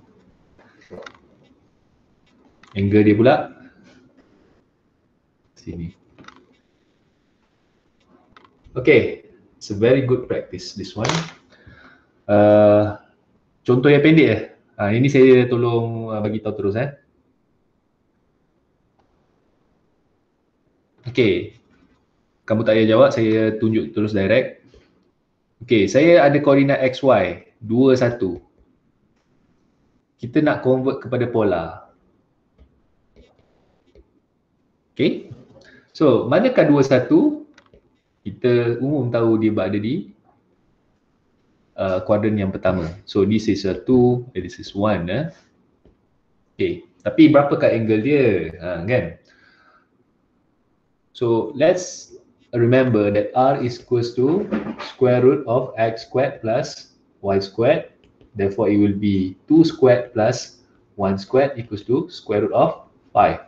H: Angle dia pula sini. Okay, it's a very good practice this one. Contoh yang pendek ini saya tolong bagi tahu terus Okay, kamu tak payah jawab, saya tunjuk terus direct. Okay, saya ada koordinat XY 2, 1. Kita nak convert kepada polar. Okay, so manakah 2, 1? Kita umum tahu dia berada di kuadran yang pertama. So this is 2, this is 1. Okay, tapi berapakah angle dia? Kan? So let's remember that r is equals to square root of x squared plus y squared. Therefore, it will be 2 squared plus 1 squared equals to square root of 5.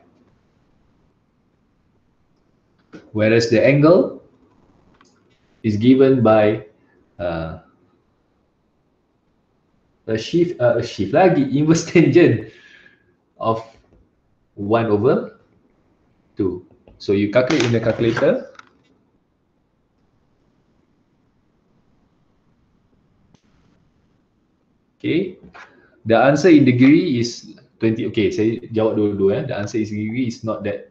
H: Whereas the angle is given by a shift lagi, inverse tangent of 1 over 2. So you calculate in the calculator. Okay, the answer in degree is 20. Okay, saya jawab dua-dua. The answer in degree is not that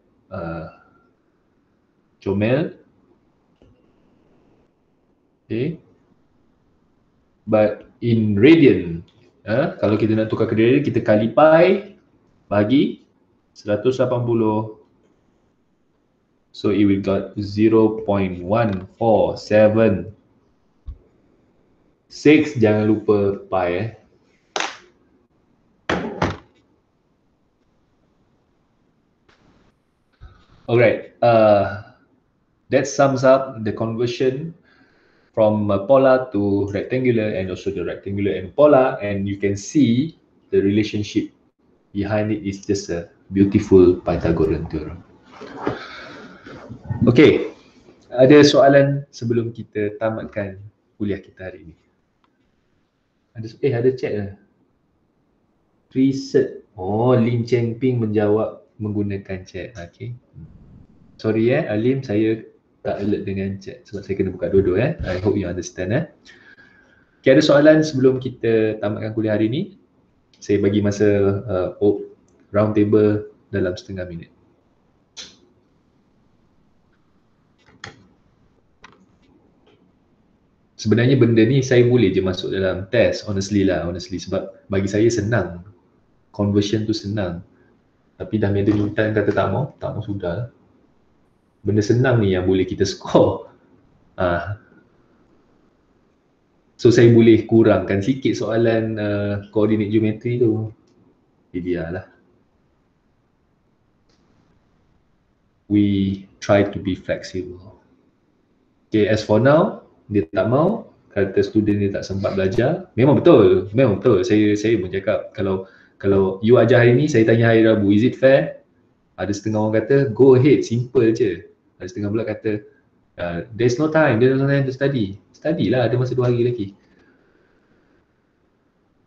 H: comel. Okay, but in radian, kalau kita nak tukar ke radian, kita kali pi bagi 180. So it will got 0.1476. Jangan lupa pi. Alright, that sums up the conversion from polar to rectangular and also the rectangular and polar, and you can see the relationship behind it is just a beautiful Pythagorean theorem. Okay, ada soalan sebelum kita tamatkan kuliah kita hari ini? Ada chat ke? Research. Oh, Lim Cheng Ping menjawab menggunakan chat. Okay. Sorry Alim, saya tak alert dengan chat sebab saya kena buka dua-dua. I hope you understand. Okay, ada soalan sebelum kita tamatkan kuliah hari ini? Saya bagi masa round table dalam setengah minit. Sebenarnya benda ni saya boleh je masuk dalam test, honestly sebab bagi saya senang. Conversion tu senang. Tapi dah ada minta kata tak mau sudah lah. Benda senang ni yang boleh kita score. So saya boleh kurangkan sikit soalan koordinat geometri tu. Biarlah. We try to be flexible. Okay, as for now, dia tak mau, kata student dia tak sempat belajar. Memang betul. Saya pun cakap kalau you ajar hari ni, saya tanya hari Rabu, is it fair? Ada setengah orang kata go ahead, simple je. Ada setengah pula kata there's no time to study. Study lah, ada masa 2 hari lagi.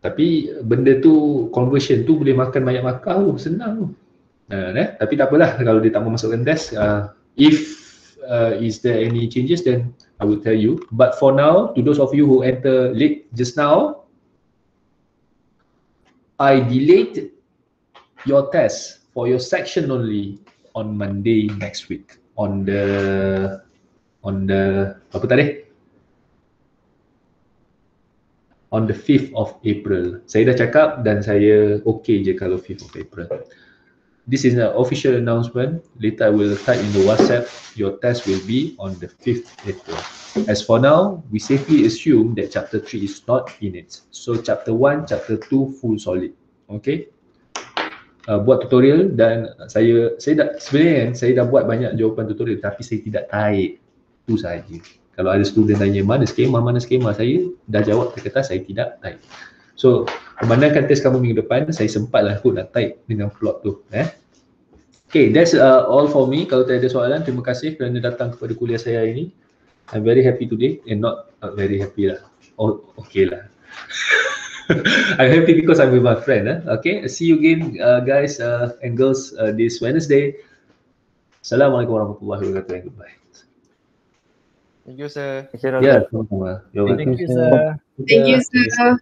H: Tapi benda tu, conversion tu boleh makan banyak markah tu, senang tu. Tapi tak apalah kalau dia tak mau masukkan test. If is there any changes, then I will tell you. But for now, to those of you who enter late just now, I delayed your test for your section only on Monday next week. On the apa tadi? On the 5th of April. Saya dah cakap dan saya okay je kalau 5th of April. This is an official announcement. Later I will type in the WhatsApp. Your test will be on the 5th April. As for now, we safely assume that chapter 3 is not in it. So chapter 1, chapter 2 full solid. Okay? Buat tutorial dan saya dah sebenarnya saya dah buat banyak jawapan tutorial tapi saya tidak tarik. Itu sahaja. Kalau ada student tanya mana skema, saya dah jawab kertas, saya tidak tarik. So, memandangkan test kamu minggu depan, saya sempatlah kot nak type dengan plot tu. Okay, that's all for me. Kalau tak ada soalan, terima kasih kerana datang kepada kuliah saya hari ini. I'm very happy today and not very happy lah. Oh, okay lah. I'm happy because I'm with my friend. Okay, see you again guys and girls this Wednesday. Assalamualaikum warahmatullahi wabarakatuh and goodbye.
J: Thank you, sir.
H: Ya, sama-sama.
J: Thank you, sir.
F: Thank you, sir.